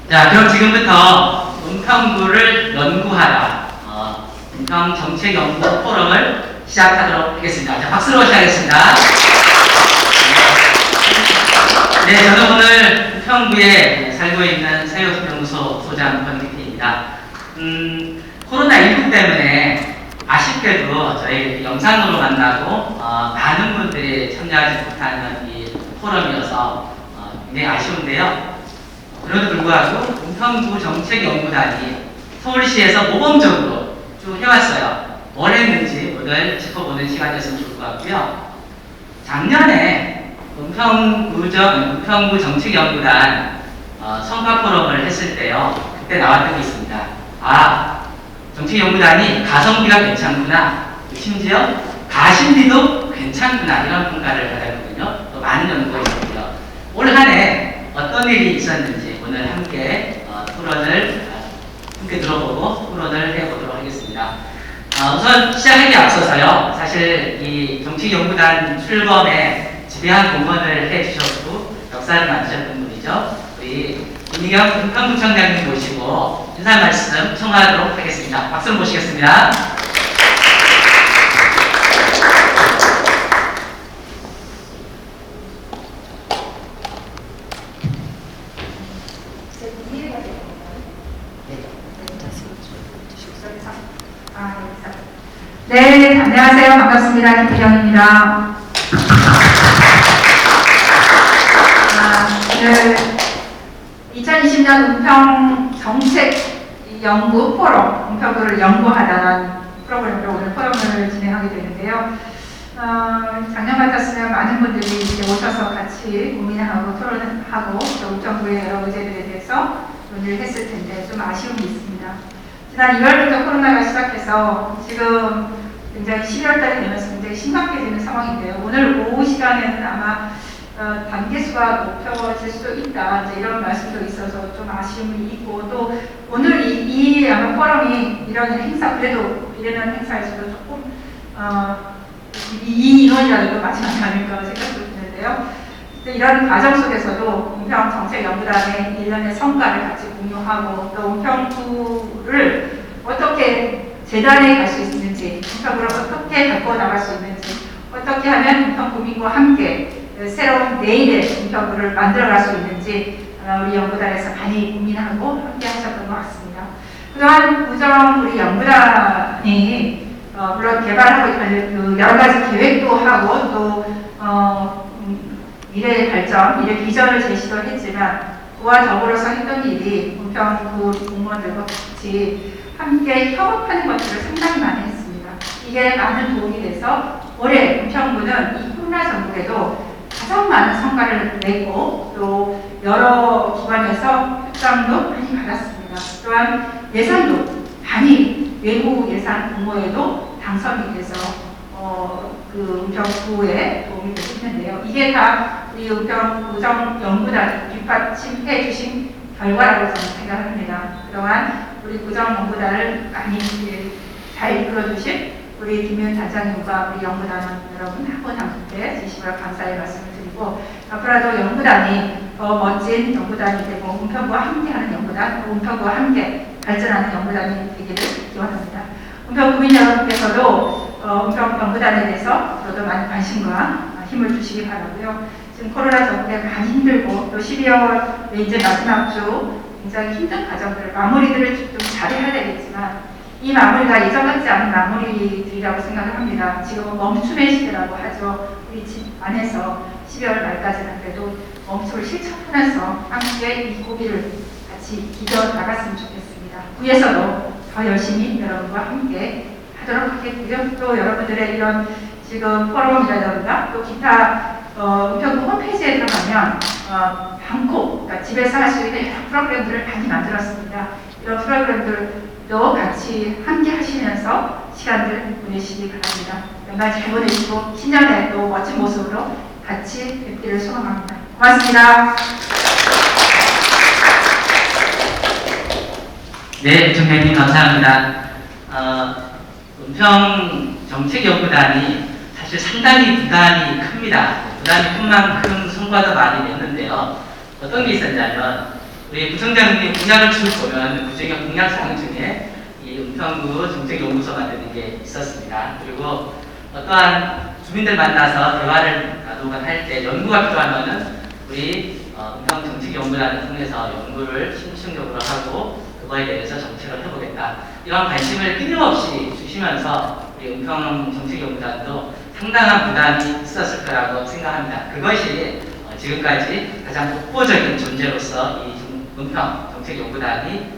자, 그럼 지금부터 은평구를 연구하다 은평정책연구 포럼을 시작하도록 하겠습니다. 자, 박수로 시작하겠습니다. 네, 저는 오늘 은평구에 살고 있는 사회복지연구소 소장 권기태입니다. 코로나19 때문에 아쉽게도 저희 영상으로 만나고 많은 분들이 참여하지 못하는 이 포럼이어서 굉장히 아쉬운데요. 그럼에도 불구하고 은평구 정책연구단이 서울시에서 모범적으로 쭉 해왔어요. 뭘 했는지 오늘 짚어보는 시간이었으면 좋을 것 같고요. 작년에 은평구 정책연구단 성과 포럼을 했을 때요. 그때 나왔던 게 있습니다. 정책연구단이 가성비가 괜찮구나. 심지어 가심비도 괜찮구나. 이런 평가를 받았거든요. 또 많은 연구가 있었고요. 올 한 해 어떤 일이 있었는지 오늘 함께 토론을 함께 들어보고 토론을 해보도록 하겠습니다. 우선 시작하기 앞서서요. 사실 이 정치연구단 출범에 지대한 공헌을 해주셨고 역사를 만드셨던 분이죠. 우리 김희경 은평구청장님 모시고 인사 말씀 청하도록 하겠습니다. 박수를 모시겠습니다. 네, 안녕하세요. 반갑습니다. 김희경입니다. 오늘 2020년 은평 정책 연구 포럼, 은평구를 연구하다라는 프로그램으로 오늘 포럼을 진행하게 되는데요. 작년 같았으면 많은 분들이 이제 오셔서 같이 고민하고 토론하고 또 은평구의 여러 의제들에 대해서 논의를 했을 텐데 좀 아쉬움이 있습니다. 지난 2월부터 코로나가 시작해서 지금 굉장히 12월달이 되면서 굉장히 심각해지는 상황인데요. 오늘 오후 시간에는 아마 단계수가 높여질 수도 있다. 이제 이런 말씀도 있어서 좀 아쉬움이 있고 또 오늘 이 아마 포럼이 이런 행사 그래도 이런 행사에서도 조금 이 인원이라도 마지막이 아닐까 생각도 드는데요. 이런 과정 속에서도 은평정책연구단의 1년의 성과를 같이 공유하고 또 은평구를 어떻게 재단에 갈 수 있는지, 은평구를 어떻게 갖고 나갈 수 있는지, 어떻게 하면 은평구민과 함께 새로운 내일의 은평구를 만들어갈 수 있는지 우리 연구단에서 많이 고민하고 함께 하셨던 것 같습니다. 그동안 우리 연구단이 물론 개발하고 여러 가지 계획도 하고 또 미래의 발전, 미래 비전을 제시도 했지만 그와 더불어서 했던 일이 은평구 공무원들과 같이 함께 협업하는 것들을 상당히 많이 했습니다. 이게 많은 도움이 돼서 올해 은평구는 이 코로나 전국에도 가장 많은 성과를 내고 또 여러 기관에서 협상도 많이 받았습니다. 또한 예산도 많이 외부 예산 공모에도 당선이 돼서 그 은평구에 도움이 되셨는데요. 이게 다 우리 은평구정연구단 뒷받침해 주신 결과라고 저는 생각합니다. 그동안 우리 구정연구단을 많이 잘 이끌어주신 우리 김윤 단장님과 우리 연구단 여러분 학원한테 진심으로 감사의 말씀을 드리고 앞으로도 연구단이 더 멋진 연구단이 되고 은평구와 함께하는 연구단, 은평구와 함께 발전하는 연구단이 되기를 기원합니다. 은평구민 여러분께서도 은평연구단에 대해서 저도 많은 관심과 힘을 주시기 바라고요. 지금 코로나 전국에 많이 힘들고 또 12월 이제 마지막 주 굉장히 힘든 과정들 마무리들을 좀 잘해야 되겠지만 이 마무리가 예전 같지 않은 마무리들이라고 생각을 합니다. 지금은 멈춤의 시대라고 하죠. 우리 집 안에서 12월 말까지는 그래도 멈춤을 실천하면서 함께 이 고비를 같이 이겨나갔으면 좋겠습니다. 구에서도 더 열심히 여러분과 함께 하도록 하겠고요. 또 여러분들의 이런 지금 포럼이라든가 또 기타 은평구 홈페이지에 들어가면 그러니까 집에서 할 수 있는 여러 프로그램들을 많이 만들었습니다. 이런 프로그램들도 같이 함께 하시면서 시간들 보내시기 바랍니다. 연말 잘 보내시고 신년에 또 멋진 모습으로 같이 뵙기를 소망합니다. 고맙습니다. 네, 부총장님 감사합니다. 은평 정책연구단이 사실 상당히 부담이 큽니다. 부담이 큰 만큼 성과도 많이 냈는데요. 어떤 게 있었냐면 우리 부총장님 공약을 쭉 보면 그중에 공약사항 중에 이 은평구 정책연구소 만드는 게 있었습니다. 그리고 어떠한 주민들 만나서 대화를 나누거나 할 때 연구가 필요하면은 우리 은평 정책연구단을 통해서 연구를 심층적으로 하고 그거에 대해서 정책을 해보겠다. 이런 관심을 끊임없이 주시면서 우리 은평 정책연구단도 상당한 부담이 있었을 거라고 생각합니다. 그것이 지금까지 가장 독보적인 존재로서 이 은평 정책연구단이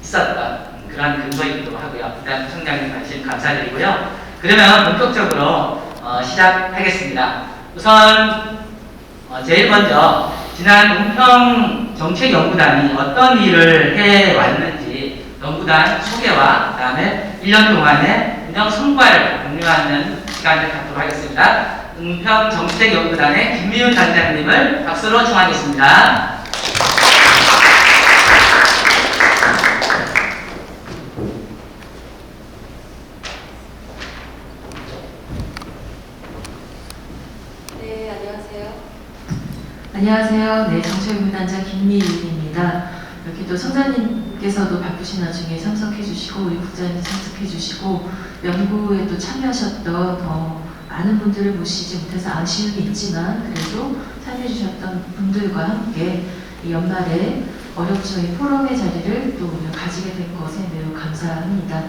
있었던 그런 근거이기도 하고요. 일단 부총장님 관심 감사드리고요. 그러면 본격적으로 시작하겠습니다. 우선 제일 먼저 지난 은평 정책연구단이 어떤 일을 해왔는지 연구단 소개와 그 다음에 1년 동안의 운영 성과를 공유하는 시간을 갖도록 하겠습니다. 은평 정책연구단의 김미윤 단장님을 박수로 청하겠습니다. 네, 안녕하세요. 안녕하세요. 네, 정책연구단장 김미윤입니다. 이렇게 또 성장님께서도 바쁘신 와중에 참석해 주시고 우리 국장님 참석해 주시고 연구에 또 참여하셨던 많은 분들을 모시지 못해서 아쉬움이 있지만 그래도 참여해 주셨던 분들과 함께 이 연말에 어렵죠. 이 포럼의 자리를 또 오늘 가지게 된 것에 매우 감사합니다.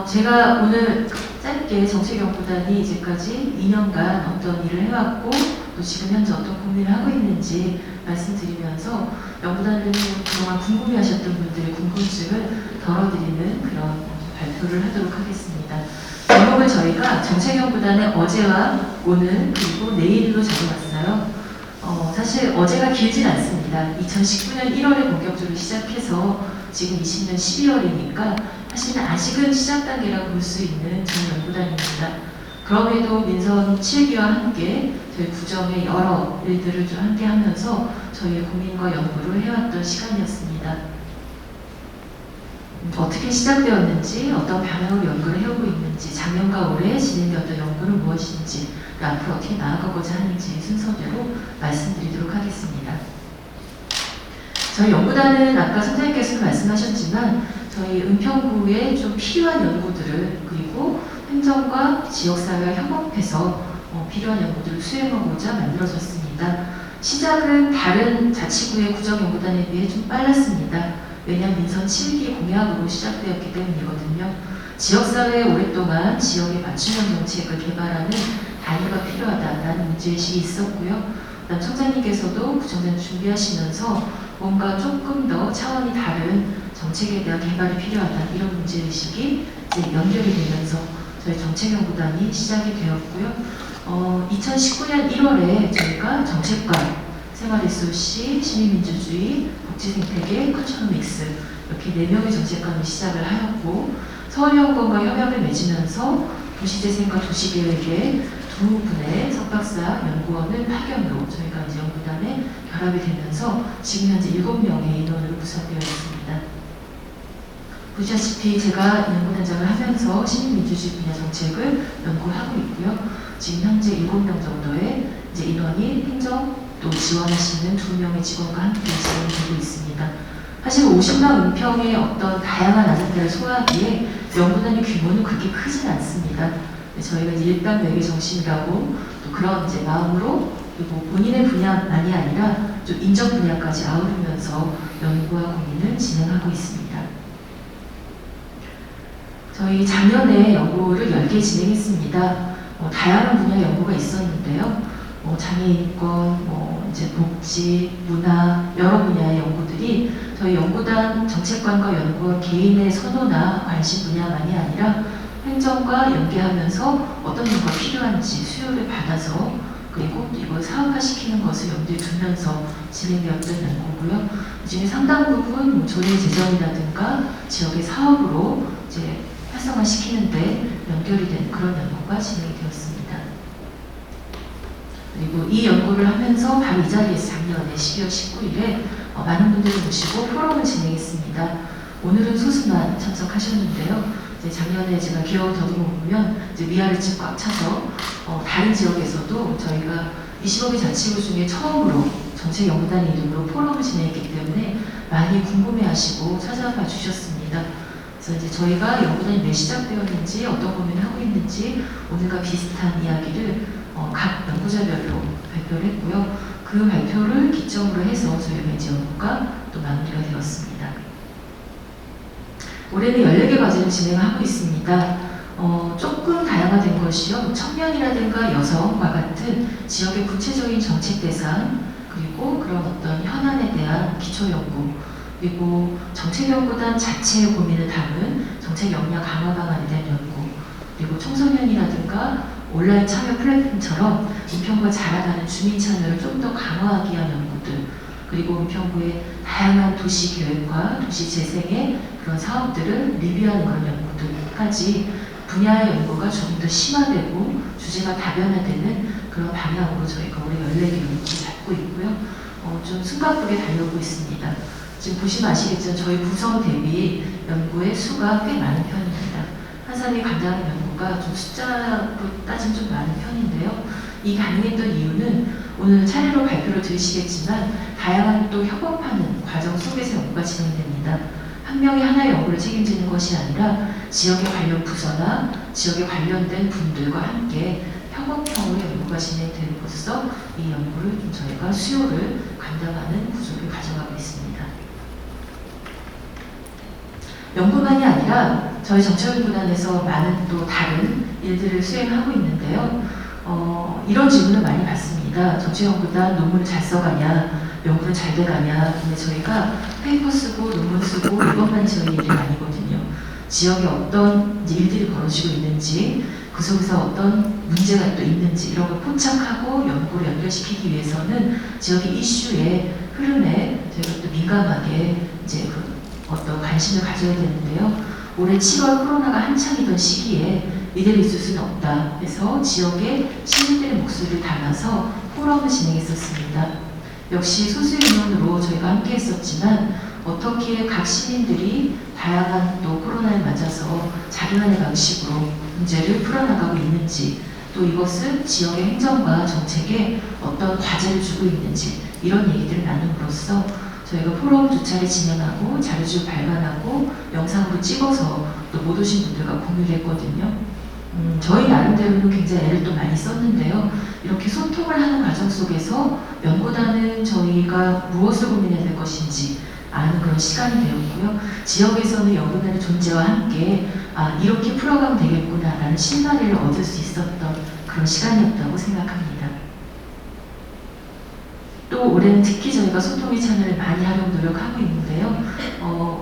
제가 오늘 짧게 정책연구단이 이제까지 2년간 어떤 일을 해왔고 또 지금 현재 어떤 고민을 하고 있는지 말씀드리면서 연구단을 그동안 궁금해하셨던 분들의 궁금증을 덜어드리는 그런 발표를 하도록 하겠습니다. 제목을 저희가 정책연구단의 어제와 오늘 그리고 내일로 잡아봤어요. 사실 어제가 길진 않습니다. 2019년 1월에 본격적으로 시작해서 지금 20년 12월이니까 사실은 아직은 시작 단계라고 볼 수 있는 전 연구단입니다. 그럼에도 민선 7기와 함께 저희 구정의 여러 일들을 좀 함께 하면서 저희의 고민과 연구를 해왔던 시간이었습니다. 어떻게 시작되었는지, 어떤 방향으로 연구를 해오고 있는지, 작년과 올해 진행되었던 연구는 무엇인지, 앞으로 어떻게 나아가고자 하는지 순서대로 말씀드리도록 하겠습니다. 저희 연구단은 아까 선생님께서도 말씀하셨지만 저희 은평구에 좀 필요한 연구들을 그리고 행정과 지역사회와 협업해서 필요한 연구들을 수행하고자 만들어졌습니다. 시작은 다른 자치구의 구정연구단에 비해 좀 빨랐습니다. 왜냐하면 민선 7기 공약으로 시작되었기 때문이거든요. 지역사회에 오랫동안 지역의 맞춤형 정책을 개발하는 단위가 필요하다라는 문제의식이 있었고요. 그다음 청장님께서도 구청장 준비하시면서 뭔가 조금 더 차원이 다른 정책에 대한 개발이 필요하다 이런 문제의식이 이제 연결이 되면서 저희 정책연구단이 시작이 되었고요. 2019년 1월에 저희가 정책관, 생활 SOC, 시민민주주의, 복지생태계, 컨처노믹스 이렇게 4명의 정책관을 시작을 하였고 서울연구원과 협약을 맺으면서 도시재생과 도시계획의 2분의 석박사 연구원을 파견으로 저희가 이제 연구단에 결합이 되면서 지금 현재 7명의 인원으로 구성되어 있습니다. 보시다시피 제가 연구단장을 하면서 시민민주주의 분야 정책을 연구하고 있고요. 지금 현재 7명 정도의 이제 인원이 행정 또 지원하시는 2명의 직원과 함께 진행되고 있습니다. 사실 50만 은평의 어떤 다양한 아젠다를 소화하기에 연구단의 규모는 그렇게 크진 않습니다. 저희가 이제 일당매개 정신이라고 또 그런 이제 마음으로 그리고 본인의 분야만이 아니라 좀 인적 분야까지 아우르면서 연구와 고민을 진행하고 있습니다. 저희 작년에 연구를 10개 진행했습니다. 다양한 분야 연구가 있었는데요. 장애인권, 이제 복지, 문화 여러 분야의 연구들이 저희 연구단 정책관과 연구원 개인의 선호나 관심 분야만이 아니라 행정과 연계하면서 어떤 연구가 필요한지 수요를 받아서 그리고 이걸 사업화시키는 것을 염두에 두면서 진행되었던 연구고요. 이 중에 상당 부분 조례 제정이라든가 지역의 사업으로 이제 활성화시키는데 연결이 된 그런 연구가 진행이 되었습니다. 그리고 이 연구를 하면서 바로 이 자리에서 작년에 12월 19일에 많은 분들을 모시고 포럼을 진행했습니다. 오늘은 소수만 참석하셨는데요. 이제 작년에 제가 기억을 더듬어 보면 이제 위아래 층 꽉 차서 다른 지역에서도 저희가 20억의 자치구 중에 처음으로 정책연구단 이름으로 포럼을 진행했기 때문에 많이 궁금해하시고 찾아봐 주셨습니다. 그래서 이제 저희가 연구단이 왜 시작되었는지, 어떤 고민을 하고 있는지 오늘과 비슷한 이야기를 각 연구자별로 발표를 했고요. 그 발표를 기점으로 해서 저희가 이제 연구가 또 마무리가 되었습니다. 올해는 14개 과제를 진행하고 있습니다. 조금 다양화된 것이요. 청년이라든가 여성과 같은 지역의 구체적인 정책 대상, 그리고 그런 어떤 현안에 대한 기초 연구, 그리고 정책연구단 자체의 고민을 담은 정책 역량 강화 방안에 대한 연구, 그리고 청소년이라든가 온라인 참여 플랫폼처럼 은평구가 자라나는 주민 참여를 좀 더 강화하기 위한 연구들, 그리고 은평구의 다양한 도시 계획과 도시 재생의 그런 사업들을 리뷰하는 그런 연구들까지 분야의 연구가 조금 더 심화되고 주제가 다변화되는 그런 방향으로 저희가 올해 14개 연구를 잡고 있고요. 좀 숨가쁘게 달려오고 있습니다. 지금 보시면 아시겠지만 저희 구성 대비 연구의 수가 꽤 많은 편입니다. 한 사람이 감당하는 연구가 좀 숫자로 따지면 좀 많은 편인데요. 이 가능했던 이유는 오늘 차례로 발표를 들으시겠지만 다양한 또 협업하는 과정 속에서 연구가 진행됩니다. 한 명이 하나의 연구를 책임지는 것이 아니라 지역의 관련 부서나 지역에 관련된 분들과 함께 협업형으로 연구가 진행됨으로써 이 연구를 좀 저희가 수요를 감당하는 구조를 가져가고 있습니다. 연구만이 아니라 저희 정책연구단에서 많은 또 다른 일들을 수행하고 있는데요. 이런 질문을 많이 받습니다. 정책연구단 논문을 잘 써가냐, 연구는 잘 돼가냐. 근데 저희가 페이퍼 쓰고 논문 쓰고 이것만 저희 일이 아니거든요. 지역에 어떤 일들이 벌어지고 있는지, 그 속에서 어떤 문제가 또 있는지 이런 걸 포착하고 연구를 연결시키기 위해서는 지역의 이슈의 흐름에 저희가 또 민감하게 이제 그 어떤 관심을 가져야 되는데요. 올해 7월 코로나가 한창이던 시기에 이대로 있을 수는 없다. 그래서 지역의 시민들의 목소리를 담아서 포럼을 진행했었습니다. 역시 소수의 인원으로 저희가 함께 했었지만 어떻게 각 시민들이 다양한 또 코로나에 맞아서 자기만의 방식으로 문제를 풀어나가고 있는지, 또 이것은 지역의 행정과 정책에 어떤 과제를 주고 있는지 이런 얘기들을 나눔으로써 저희가 포럼 2차례 진행하고 자료집을 발간하고 영상으로 찍어서 또 못 오신 분들과 공유를 했거든요. 저희 나름대로는 굉장히 애를 또 많이 썼는데요. 이렇게 소통을 하는 과정 속에서 연구단은 저희가 무엇을 고민해야 될 것인지 아는 그런 시간이 되었고요. 지역에서는 연구단의 존재와 함께 이렇게 풀어가면 되겠구나라는 실마리를 얻을 수 있었던 그런 시간이었다고 생각합니다. 또 올해는 특히 저희가 소통의 채널을 많이 하려고 노력하고 있는데요.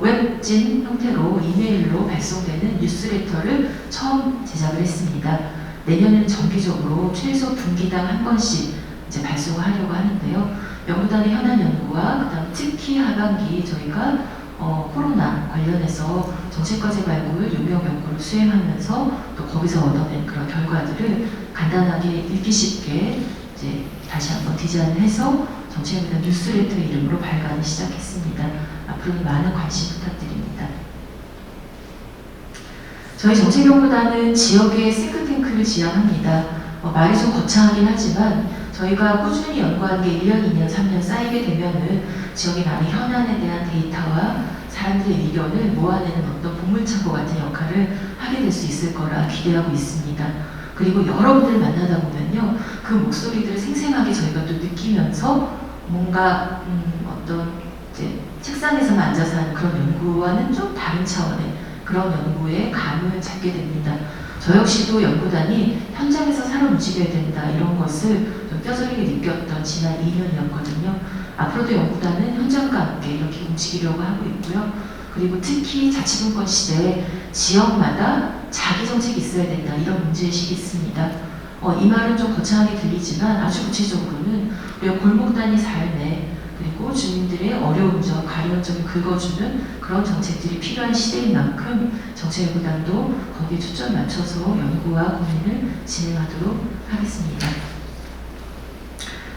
웹진 형태로 이메일로 발송되는 뉴스레터를 처음 제작을 했습니다. 내년에는 정기적으로 최소 분기당 한 건씩 이제 발송을 하려고 하는데요. 연구단의 현안 연구와 그다음 특히 하반기 저희가 코로나 관련해서 정책과제 발굴, 용역 연구를 수행하면서 또 거기서 얻어낸 그런 결과들을 간단하게 읽기 쉽게 이제 다시 한번 디자인을 해서 정책연구단 뉴스레터 이름으로 발간을 시작했습니다. 앞으로는 많은 관심 부탁드립니다. 저희 정책연구단은 지역의 싱크탱크를 지향합니다. 말이 좀 거창하긴 하지만 저희가 꾸준히 연구한 게 1년, 2년, 3년 쌓이게 되면은 지역의 많은 현안에 대한 데이터와 사람들의 의견을 모아내는 어떤 보물창고 같은 역할을 하게 될 수 있을 거라 기대하고 있습니다. 그리고 여러분들 만나다 보면요, 그 목소리들을 생생하게 저희가 또 느끼면서 뭔가 어떤 이제 책상에서만 앉아서 하는 그런 연구와는 좀 다른 차원의 그런 연구에 감을 잡게 됩니다. 저 역시도 연구단이 현장에서 살아 움직여야 된다 이런 것을 좀 뼈저리게 느꼈던 지난 2년이었거든요. 앞으로도 연구단은 현장과 함께 이렇게 움직이려고 하고 있고요. 그리고 특히 자치분권 시대에 지역마다 자기 정책이 있어야 된다 이런 문제의식이 있습니다. 이 말은 좀 거창하게 들리지만 아주 구체적으로는 우리가 골목단위 삶에 그리고 주민들의 어려운 점, 가려운 점을 긁어주는 그런 정책들이 필요한 시대인 만큼 정책연구단도 거기에 초점 맞춰서 연구와 고민을 진행하도록 하겠습니다.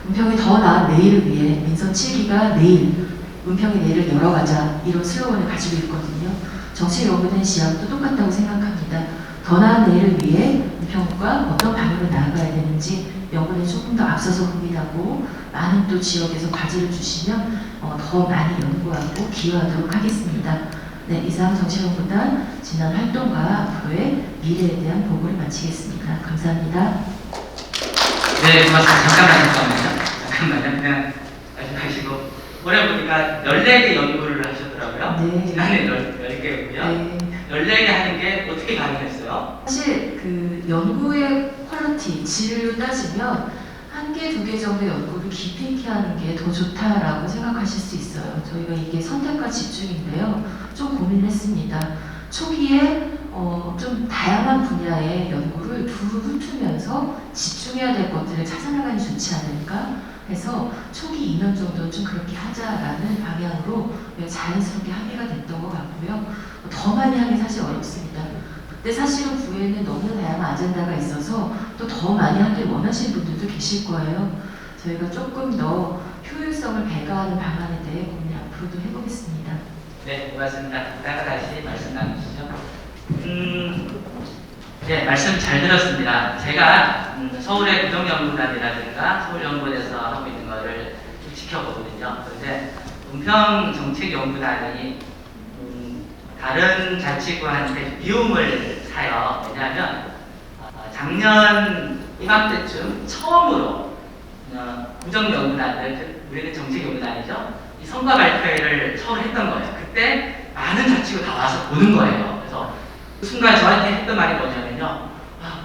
은평이 더 나은 내일을 위해 민선 7기가 내일, 은평의 내일을 열어가자 이런 슬로건을 가지고 있거든요. 정책연구단 시향도 똑같다고 생각합니다. 더 나은 내일을 위해 은평구가 어떤 방향으로 나아가야 되는지 연구에 조금 더 앞서서 고민하고 많은 또 지역에서 과제를 주시면 더 많이 연구하고 기여하도록 하겠습니다. 네, 이상 정치연구단 지난 활동과 앞으로의 미래에 대한 보고를 마치겠습니다. 감사합니다. 네, 고맙습니다. 잠깐만요. 그냥 하시고. 올해 보니까 14개 연구를 하셨더라고요. 네. 지난해 10개였고요. 네. 14개 하는 게 어떻게 가능했어요? 사실 그 연구의 퀄리티, 질을 따지면 한 개, 두 개 정도의 연구를 깊이 있게 하는 게 더 좋다라고 생각하실 수 있어요. 저희가 이게 선택과 집중인데요. 좀 고민했습니다. 초기에 좀 다양한 분야의 연구를 두루 훑으면서 집중해야 될 것들을 찾아나가는 게 좋지 않을까 해서 초기 2년 정도는 좀 그렇게 하자라는 방향으로 자연스럽게 합의가 됐던 것 같고요. 더 많이 하기 사실 어렵습니다. 근데 사실은 구에는 너무 다양한 아젠다가 있어서 또 더 많이 하길 원하시는 분들도 계실 거예요. 저희가 조금 더 효율성을 배가하는 방안에 대해 고민 앞으로도 해보겠습니다. 네, 고맙습니다. 이따가 다시 말씀 나누시죠. 네, 말씀 잘 들었습니다. 제가 서울의 구정연구단이라든가 서울연구원에서 하고 있는 거를 좀 지켜보거든요. 그런데 은평정책연구단이 다른 자치구한테 비용을 사요. 왜냐하면 작년 이맘때쯤 처음으로 구정연구단들, 우리는 정책연구단이죠. 이 성과 발표회를 처음 했던 거예요. 그때 많은 자치구 다 와서 보는 거예요. 그래서 그 순간 저한테 했던 말이 뭐냐면요.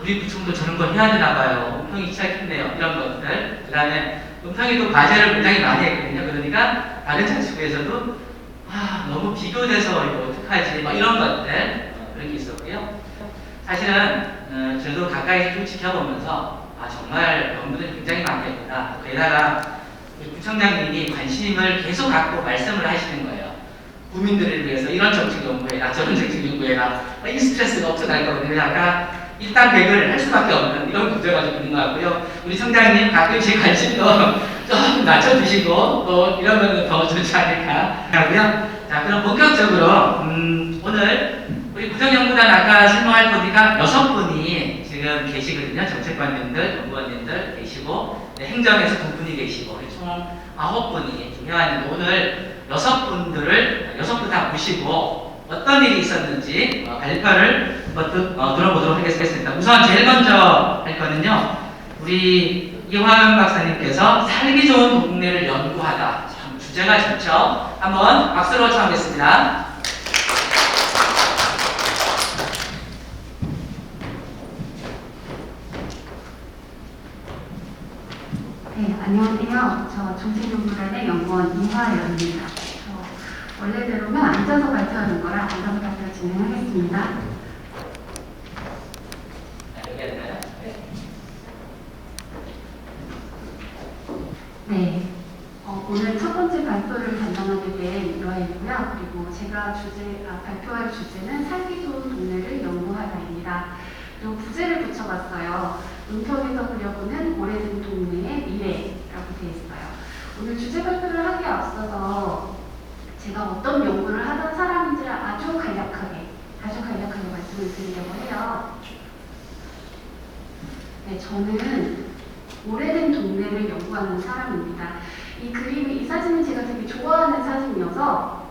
우리 구청도 저런 거 해야 되나 봐요. 은평이 시작했네요. 이런 것들. 그 다음에 은평이도 과제를 굉장히 많이 했거든요. 그러니까 다른 자치구에서도 너무 비교돼서 이거 어떡하지? 막 이런 것들 그런 게 있었고요. 사실은 저도 가까이서 쭉 지켜보면서 정말 연구를 굉장히 많이 했구나. 게다가 구청장님이 관심을 계속 갖고 말씀을 하시는 거예요. 국민들을 위해서 이런 정책 연구해라, 저런 정책 연구해라. 이 스트레스가 없어날 거거든요. 아까 일단 100을 할 수밖에 없는 이런 문제가 좀 있는 것 같고요. 우리 성장님 가끔씩 관심도 좀 낮춰주시고 또 이러면 더 좋지 않을까 하고요. 자, 그럼 본격적으로 오늘 우리 구정연구단 아까 설명할 거니까 6분이 지금 계시거든요. 정책관님들, 연구원님들 계시고 행정에서 2분이 계시고 총 9분이 중요한데 오늘 6분 다 모시고 어떤 일이 있었는지 발표를 들어보도록 하겠습니다. 우선 제일 먼저 할 거는요. 우리 이화연 박사님께서 살기 좋은 동네를 연구하다. 참 주제가 좋죠. 한번 박수로 청하겠습니다. 네, 안녕하세요. 저 정책연구단의 연구원 이화연입니다. 원래대로면 앉아서 발표하는 거라 앉아서 발표 진행하겠습니다. 네, 오늘 첫 번째 발표를 담당하게 된 이화연이고요. 그리고 제가 발표할 주제는 살기 좋은 동네를 연구하다입니다. 그리고 부제를 붙여봤어요. 은평에서 그려보는 오래된 동네의 미래라고 되어 있어요. 오늘 주제 발표를 하기에 앞서서 제가 어떤 연구를 하던 사람인지를 아주 간략하게 말씀을 드리려고 해요. 네, 저는 오래된 동네를 연구하는 사람입니다. 이 사진은 제가 되게 좋아하는 사진이어서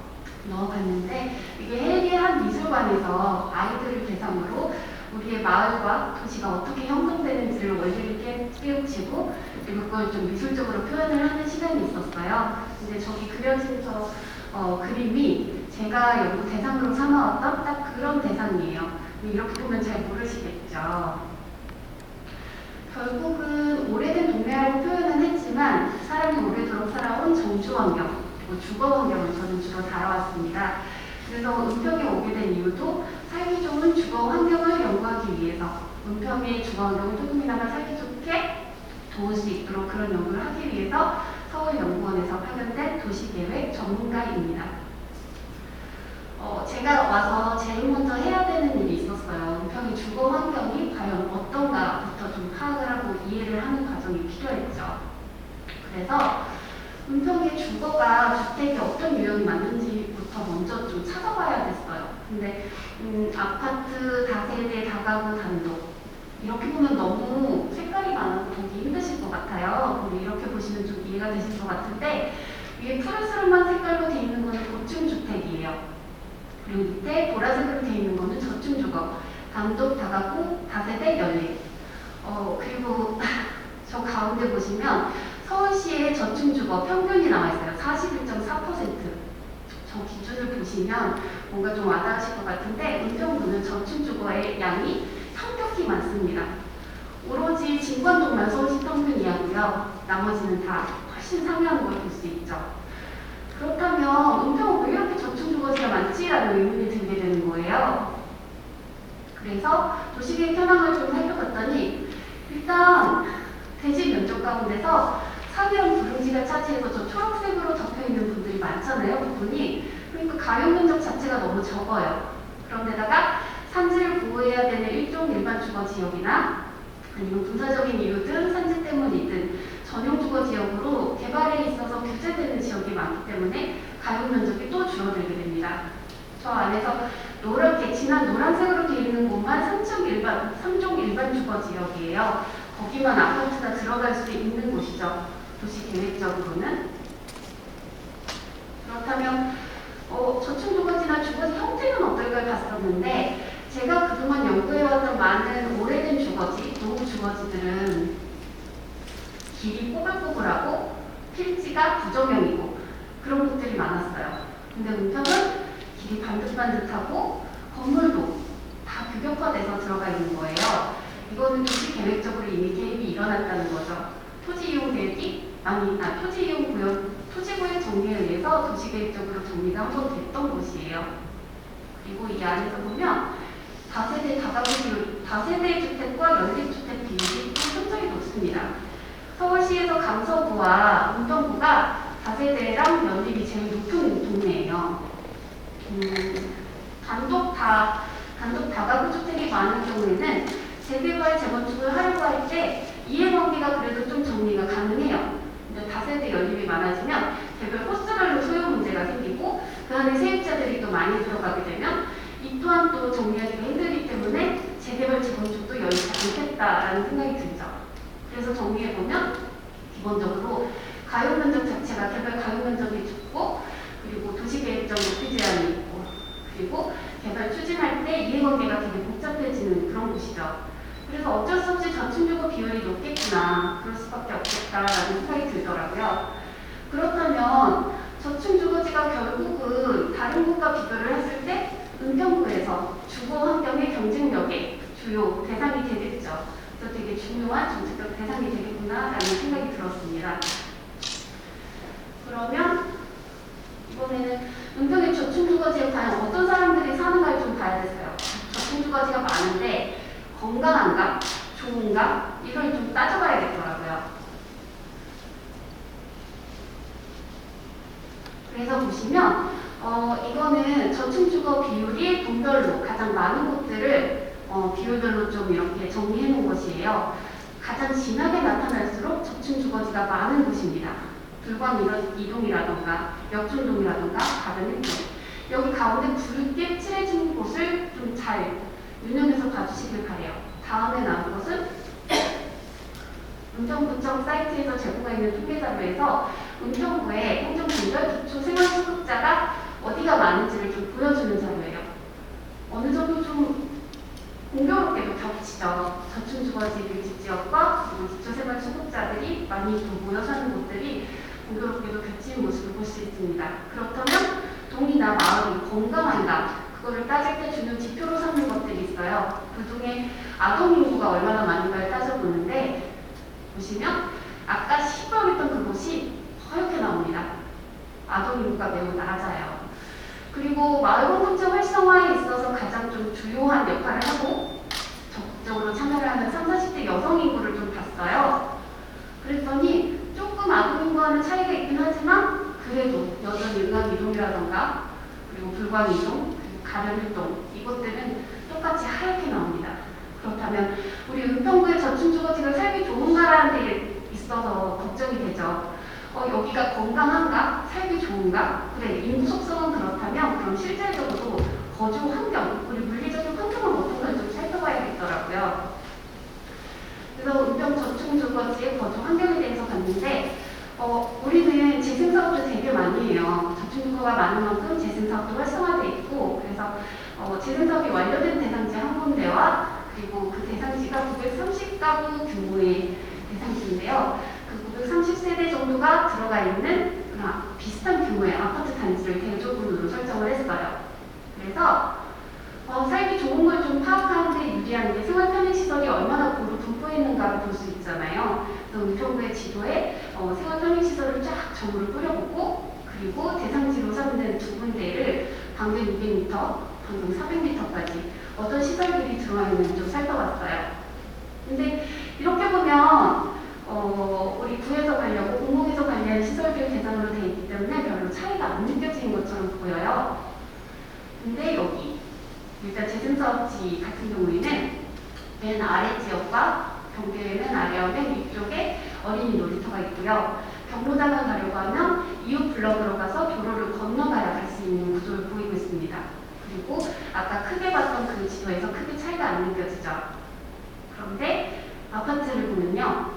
넣어봤는데 이게 헬기의 한 미술관에서 아이들을 대상으로 우리의 마을과 도시가 어떻게 형성되는지를 원리를 깨우치고 그리고 그걸 좀 미술적으로 표현을 하는 시간이 있었어요. 근데 저기 그려진 그림이 제가 연구 대상으로 삼아왔던 딱 그런 대상이에요. 이렇게 보면 잘 모르시겠죠. 결국은 오래된 동네라고 표현은 했지만 사람이 오래도록 살아온 정주 환경, 그리고 주거 환경을 저는 주로 다뤄왔습니다. 그래서 은평에 오게 된 이유도 살기 좋은 주거 환경을 연구하기 위해서 은평의 주거 환경을 조금이나마 살기 좋게 도울 수 있도록 그런 연구를 하기 위해서 서울연구원에서 파견된 도시계획 전문가입니다. 제가 와서 제일 먼저 해야 되는 일이 있었어요. 은평의 주거 환경이 과연 어떤가부터 좀 파악을 하고 이해를 하는 과정이 필요했죠. 그래서 은평의 주거가 주택이 어떤 유형이 맞는지부터 먼저 좀 찾아봐야 됐어요. 근데 아파트, 다세대, 다가구, 단독 이렇게 보면 너무 색깔이 많아서 보기 힘드실 것 같아요. 근데 이렇게 보시면 좀 이해가 되실 것 같은데 위에 푸르스름한 색깔로 되어 있는 거는 보충주택이에요. 그리고 밑에 보라색으로 되어 있는 거는 저층주거, 단독, 다가구, 다세대, 연립. 그리고 저 가운데 보시면 서울시의 저층주거 평균이 나와 있어요. 41.4%. 저 기준을 보시면 뭔가 좀 와닿으실 것 같은데 은평구는 저층주거의 양이 성격히 많습니다. 오로지 진관동만 서울시 평균 이하고요. 나머지는 다 훨씬 상회하는 걸 볼 수 있죠. 그렇다면 은평은 왜 이렇게 저층주거지가 많지라는 의문이 들게 되는 거예요. 그래서 도시계획 현황을 좀 살펴봤더니 일단 대지 면적 가운데서 상이랑 부릉지가 차지해서 저 초록색으로 덮여있는 분들이 많잖아요. 부분이. 그러니까 가용 면적 자체가 너무 적어요. 그런데다가 산지를 보호해야 되는 일종 일반 주거 지역이나 아니면 군사적인 이유든 산지 때문이든 전용 주거 지역으로 개발에 있어서 규제되는 지역이 많기 때문에 가용 면적이 또 줄어들게 됩니다. 저 안에서 노랗게 진한 노란색으로 되어 있는 곳만 3종 일반 주거 지역이에요. 거기만 아파트가 들어갈 수 있는 곳이죠. 도시 계획적으로는. 그렇다면 저층 주거지나 주거지 형태는 어떨까 봤었는데 제가 그동안 연구해왔던 많은 오래된 주거지, 노후 주거지들은 길이 꼬불꼬불하고 필지가 부정형이고 그런 곳들이 많았어요. 근데 은평은 길이 반듯반듯하고 건물도 다 규격화돼서 들어가 있는 거예요. 이거는 도시 계획적으로 이미 개입이 일어났다는 거죠. 토지 이용 계획이 토지 이용 구역, 토지 구역 정리에 의해서 도시 계획적으로 정리가 한번 됐던 곳이에요. 그리고 이 안에서 보면 다세대 다가구 비율, 다세대 주택과 연립주택 비율이 또 굉장히 높습니다. 서울시에서 강서구와 은평구가 다세대랑 연립이 제일 높은 동네예요. 단독 다가구 주택이 많은 경우에는 재개발, 재건축을 하려고 할 때 이해관계가 그래도 좀 정리가 가능해요. 근데 다세대 연립이 많아지면 개별 호수별로 소요 문제가 생기고 그 안에 세입자들이 또 많이 들어가게 되면 이 또한 또 정리하기가 힘들기 때문에 재개발, 재건축도 여의치 않겠다라는 생각이 들죠. 그래서 정리해보면 기본적으로 가용 면적 자체가 개발 가용 면적이 적고 그리고 도시계획적 높이 제한이 있고 그리고 개발 추진할 때 이해관계가 되게 복잡해지는 그런 곳이죠. 그래서 어쩔 수 없이 저층주거 비율이 높겠구나, 그럴 수밖에 없겠다라는 생각이 들더라고요. 그렇다면 저층주거지가 결국은 다른 곳과 비교를 했을 때 은평구에서 주거 환경의 경쟁력의 주요 대상이 되겠죠. 그래서 되게 중요한 정책적 대상이 되겠구나라는 생각이 들었습니다. 그러면 이번에는 은평의 저층주거지에 과연 어떤 사람들이 사는가를 좀 봐야 됐어요. 저층주거지가 많은데 건강한가? 좋은가? 이걸 좀 따져봐야겠더라고요. 그래서 보시면 이거는 저층주거 비율이 동별로 가장 많은 곳들을 비율별로 좀 이렇게 정리해 놓은 것이에요. 가장 진하게 나타날수록 저층주거지가 많은 곳입니다. 불광 이동이라던가 역촌동이라던가 가든 1동. 여기 가운데 붉게 칠해진 곳을 좀 잘 유념해서 봐주시길 바래요. 다음에 나온 것은 은평구청 사이트에서 제공되어 있는 통계자료에서 은평구의 행정분별 기초생활수급자가 어디가 많은지를 좀 보여주는 자료예요. 어느 정도 좀 공교롭게도 겹치죠. 저층주거지 밀집지역과 그리고 기초생활수급자들이 많이 좀 모여 사는 곳들이 공교롭게도 겹치는 모습을 볼 수 있습니다. 그렇다면 동이나 마을이 건강한가? 그거를 따질 때 주는 지표로 삼는 것들이 있어요. 그중에 아동인구가 얼마나 많은가를 따져보는데 보시면 아까 시부했던 그곳이 허옇게 나옵니다. 아동인구가 매우 낮아요. 그리고 마을 공동체 활성화에 있어서 가장 좀 주요한 역할을 하고 적극적으로 참여를 하는 30, 40대 여성 인구를 좀 봤어요. 그랬더니 조금 아동인구와는 차이가 있긴 하지만 그래도 여전히 응암이동이라던가 그리고 불광이동, 가련일동 이것들은 똑같이 하얗게 나옵니다. 그렇다면 우리 은평구의 저층주거지가 살기 좋은가라는 데 있어서 걱정이 되죠. 여기가 건강한가? 살기 좋은가? 그래, 인구 속성은 그렇다면 그럼 실질적으로 거주 환경, 우리 물리적인 환경은 어떤가 좀 살펴봐야겠더라고요. 주거지의 거주 환경에 대해서 봤는데 우리는 재생사업도 되게 많이 해요. 저축인구가 많은 만큼 재생사업도 활성화돼 있고 그래서 재생사업이 완료된 대상지 한 군데와 그리고 그 대상지가 930가구 규모의 대상지인데요. 그 930세대 정도가 들어가 있는 비슷한 규모의 아파트 단지를 대조군으로 설정을 했어요. 그래서 살기 좋은 걸 좀 파악하는 데 유리한 게 생활 편의시설이 얼마나 고루 분포해 있는가를 볼 수 있잖아요. 그래서 은평구의 지도에 생활 편의시설을 쫙 전부를 뿌려보고 그리고 대상지로 삼는 두 군데를 반경 200m, 반경 400m까지 어떤 시설들이 들어와 있는지 좀 살펴봤어요. 근데 이렇게 보면 우리 구에서 관리하고 공공에서 관리하는 시설들 대상으로 되어 있기 때문에 별로 차이가 안 느껴지는 것처럼 보여요. 근데 여기 일단 재생사업지 같은 경우에는 맨 아래 지역과 경계의 맨 아래와 맨 위쪽에 어린이 놀이터가 있고요. 경로당을 가려고 하면 이웃 블럭으로 가서 도로를 건너가야 갈 수 있는 구조를 보이고 있습니다. 그리고 아까 크게 봤던 그 지도에서 크게 차이가 안 느껴지죠. 그런데 아파트를 보면요.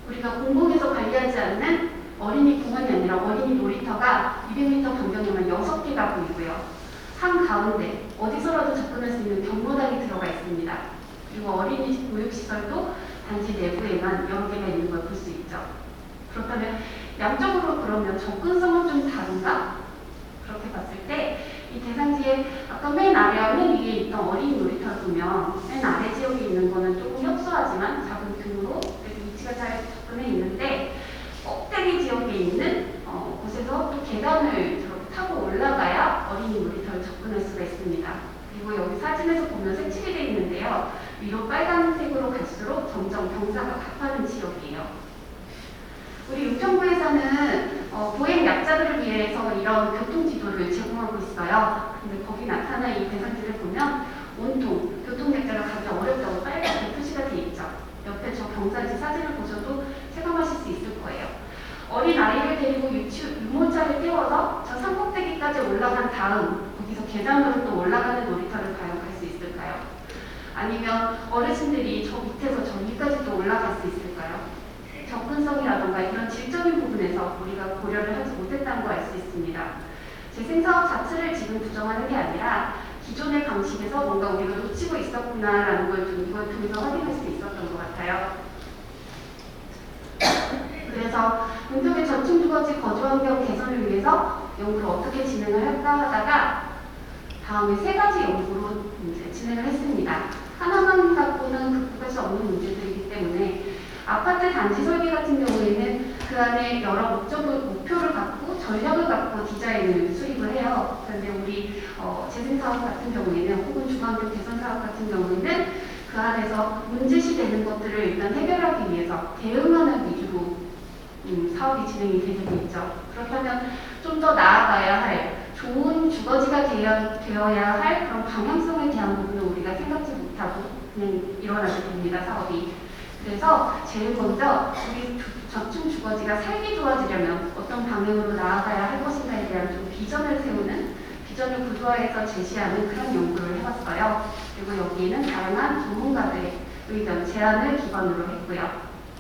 우리가 공공에서 관리하지 않는 어린이 공원이 아니라 어린이 놀이터가 200m 반경에만 6개가 보이고요. 한 가운데 어디서라도 접근할 수 있는 경로당이 들어가 있습니다. 그리고 어린이 보육시설도 단지 내부에만 여러 개가 있는 걸 볼 수 있죠. 그렇다면 양쪽으로 그러면 접근성은 좀 다른가? 그렇게 봤을 때 이 대상지에 아까 맨 아래와 맨 위에 있던 어린이 놀이터를 보면 맨 아래 지역에 있는 거는 조금 협소하지만 작은 규모로 그래도 위치가 잘 접근해 있는데 꼭대기 지역에 있는 곳에서 또 계단을 타고 올라가야 어린이 놀이터를 접근할 수가 있습니다. 그리고 여기 사진에서 보면 색칠이 되어 있는데요. 위로 빨간색으로 갈수록 점점 경사가 가파른 지역이에요. 우리 은평구에서는 보행 약자들을 위해서 이런 교통지도를 제공하고 있어요. 근데 거기 나타난 이 대상지를 보면 온통 교통약자를 가기 어렵다고 빨갛게 표시가 되어 있죠. 옆에 저 경사지 사진을 보셔도 체감하실 수 있을 거예요. 어린 아이를 데리고 유모차를 태워서 저 산꼭대기까지 올라간 다음 거기서 계단으로 또 올라가는 놀이터를 과연 갈 수 있을까요? 아니면 어르신들이 저 밑에서 저 위까지 또 올라갈 수 있을까요? 접근성이라던가 이런 질적인 부분에서 우리가 고려를 하지 못했다는 걸 알 수 있습니다. 재생사업 자체를 지금 부정하는 게 아니라 기존의 방식에서 뭔가 우리가 놓치고 있었구나라는 걸 좀 이걸 통해서 확인할 수 있었던 것 같아요. 그래서 은평의 저층주거지 거주환경 개선을 위해서 연구를 어떻게 진행을 할까 하다가 다음에 3가지 연구로 이제 진행을 했습니다. 하나만 갖고는 극복할 수 없는 문제들이기 때문에 아파트 단지 설계 같은 경우에는 그 안에 여러 목표를 갖고 전략을 갖고 디자인을 수립을 해요. 그런데 우리 재생사업 같은 경우에는 혹은 주거환경 개선사업 같은 경우에는 그 안에서 문제시 되는 것들을 일단 해결하기 위해서 대응하는 위주로 사업이 진행이 되게 돼 있죠. 그렇다면 좀 더 나아가야 할 좋은 주거지가 되어야 할 그런 방향성에 대한 부분은 우리가 생각지 못하고 그냥 일어나게 됩니다, 사업이. 그래서 제일 먼저 우리 저층 주거지가 살기 좋아지려면 어떤 방향으로 나아가야 할 것인가에 대한 좀 비전을 세우는, 비전을 구조화해서 제시하는 그런 연구를 해봤어요. 그리고 여기에는 다양한 전문가들의 의견, 제안을 기반으로 했고요.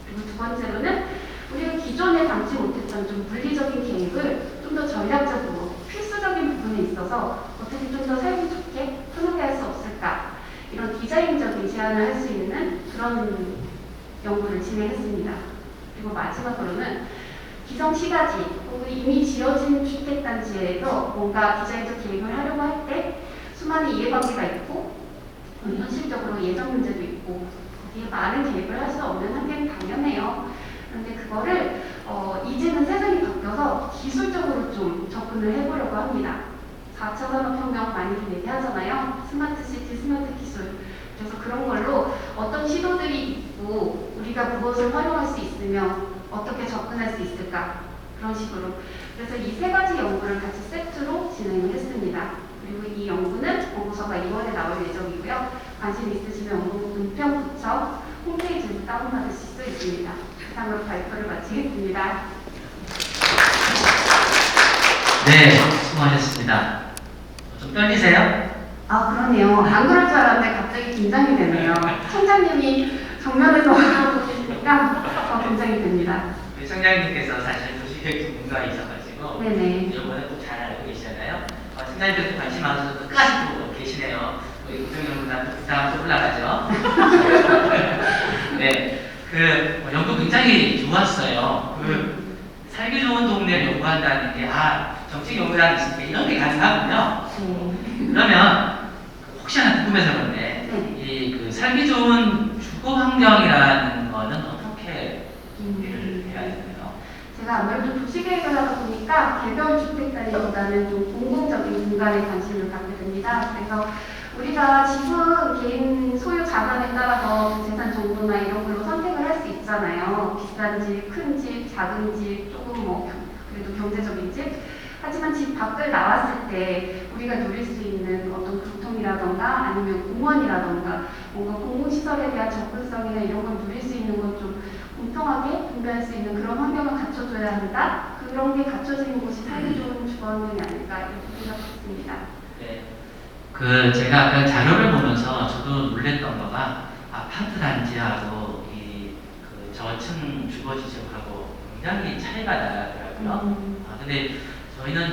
그리고 두 번째로는 우리가 기존에 담지 못했던 좀 물리적인 계획을 좀 더 전략적으로 필수적인 부분에 있어서 어떻게 좀 더 살기 좋게 편하게 할 수 없을까, 이런 디자인적인 제안을 할 수 있는 그런 연구를 진행했습니다. 그리고 마지막으로는 기성시가지 혹은 이미 지어진 주택단지에서 뭔가 디자인적 계획을 하려고 할 때 수많은 이해관계가 있고 현실적으로 예산 문제도 있고 거기에 많은 계획을 할 수 없는 한계는 당연해요. 그런데 그거를 이제는 세상이 바뀌어서 기술적으로 좀 접근을 해보려고 합니다. 4차 산업혁명 많이들 얘기하잖아요. 스마트시티, 스마트 기술. 그래서 그런 걸로 어떤 시도들이 있고 우리가 무엇을 활용할 수 있으며 어떻게 접근할 수 있을까, 그런 식으로. 그래서 이 3가지 연구를 같이 세트로 진행을 했습니다. 그리고 이 연구는 보고서가 2월에 나올 예정이고요. 관심 있으시면 은평구청 홈페이지에서 다운받으실 수 있습니다. 이상으로 발표를 마치겠습니다. 네, 수고하셨습니다. 좀 떨리세요? 아, 그러네요. 안 그럴 줄 알았는데 갑자기 긴장이 되네요. 총장님이 정면에서 올라오고 계시니까 긴장이 됩니다. 우리 청장님께서 사실 도시교육 전문가이셔가지고 네네. 이거는 또 잘 알고 계시잖아요. 청장님께서 관심 많아서 끝까지 보고 계시네요. 우리 국정연구단 그 다음 또 올라가죠. 네, 연구 굉장히 좋았어요. 살기 좋은 동네를 연구한다는 게 정책 연구단이 있으니까 이런 게 가능하군요. 그러면 혹시나 궁금해서 그런데 이 살기 좋은 주거 환경이라는 거는 어떻게 일을 해야 되나요? 제가 아무래도 도시계획을 하다 보니까 개별 주택단지보다는 좀 공공적인 공간에 관심을 갖게 됩니다. 그래서 우리가 집은 개인 소유 자산에 따라서 재산 정보나 이런 걸로 선택을 할 수 있잖아요. 비싼 집, 큰 집, 작은 집, 조금 그래도 경제적인 집. 하지만 집 밖을 나왔을 때 우리가 누릴 수 있는 어떤 교통이라던가 아니면 공원이라던가 뭔가 공공시설에 대한 접근성이나 이런 걸 누릴 수 있는 건 좀 공평하게 분배할 수 있는 그런 환경을 갖춰줘야 한다. 그런 게 갖춰지는 곳이 살기 좋은 주거 환경이 아닐까 이렇게 생각했습니다. 네. 제가 아까 자료를 보면서 저도 놀랬던 거가 아파트 단지하고 그 저층 주거 지역하고 굉장히 차이가 나더라고요. 근데 저희는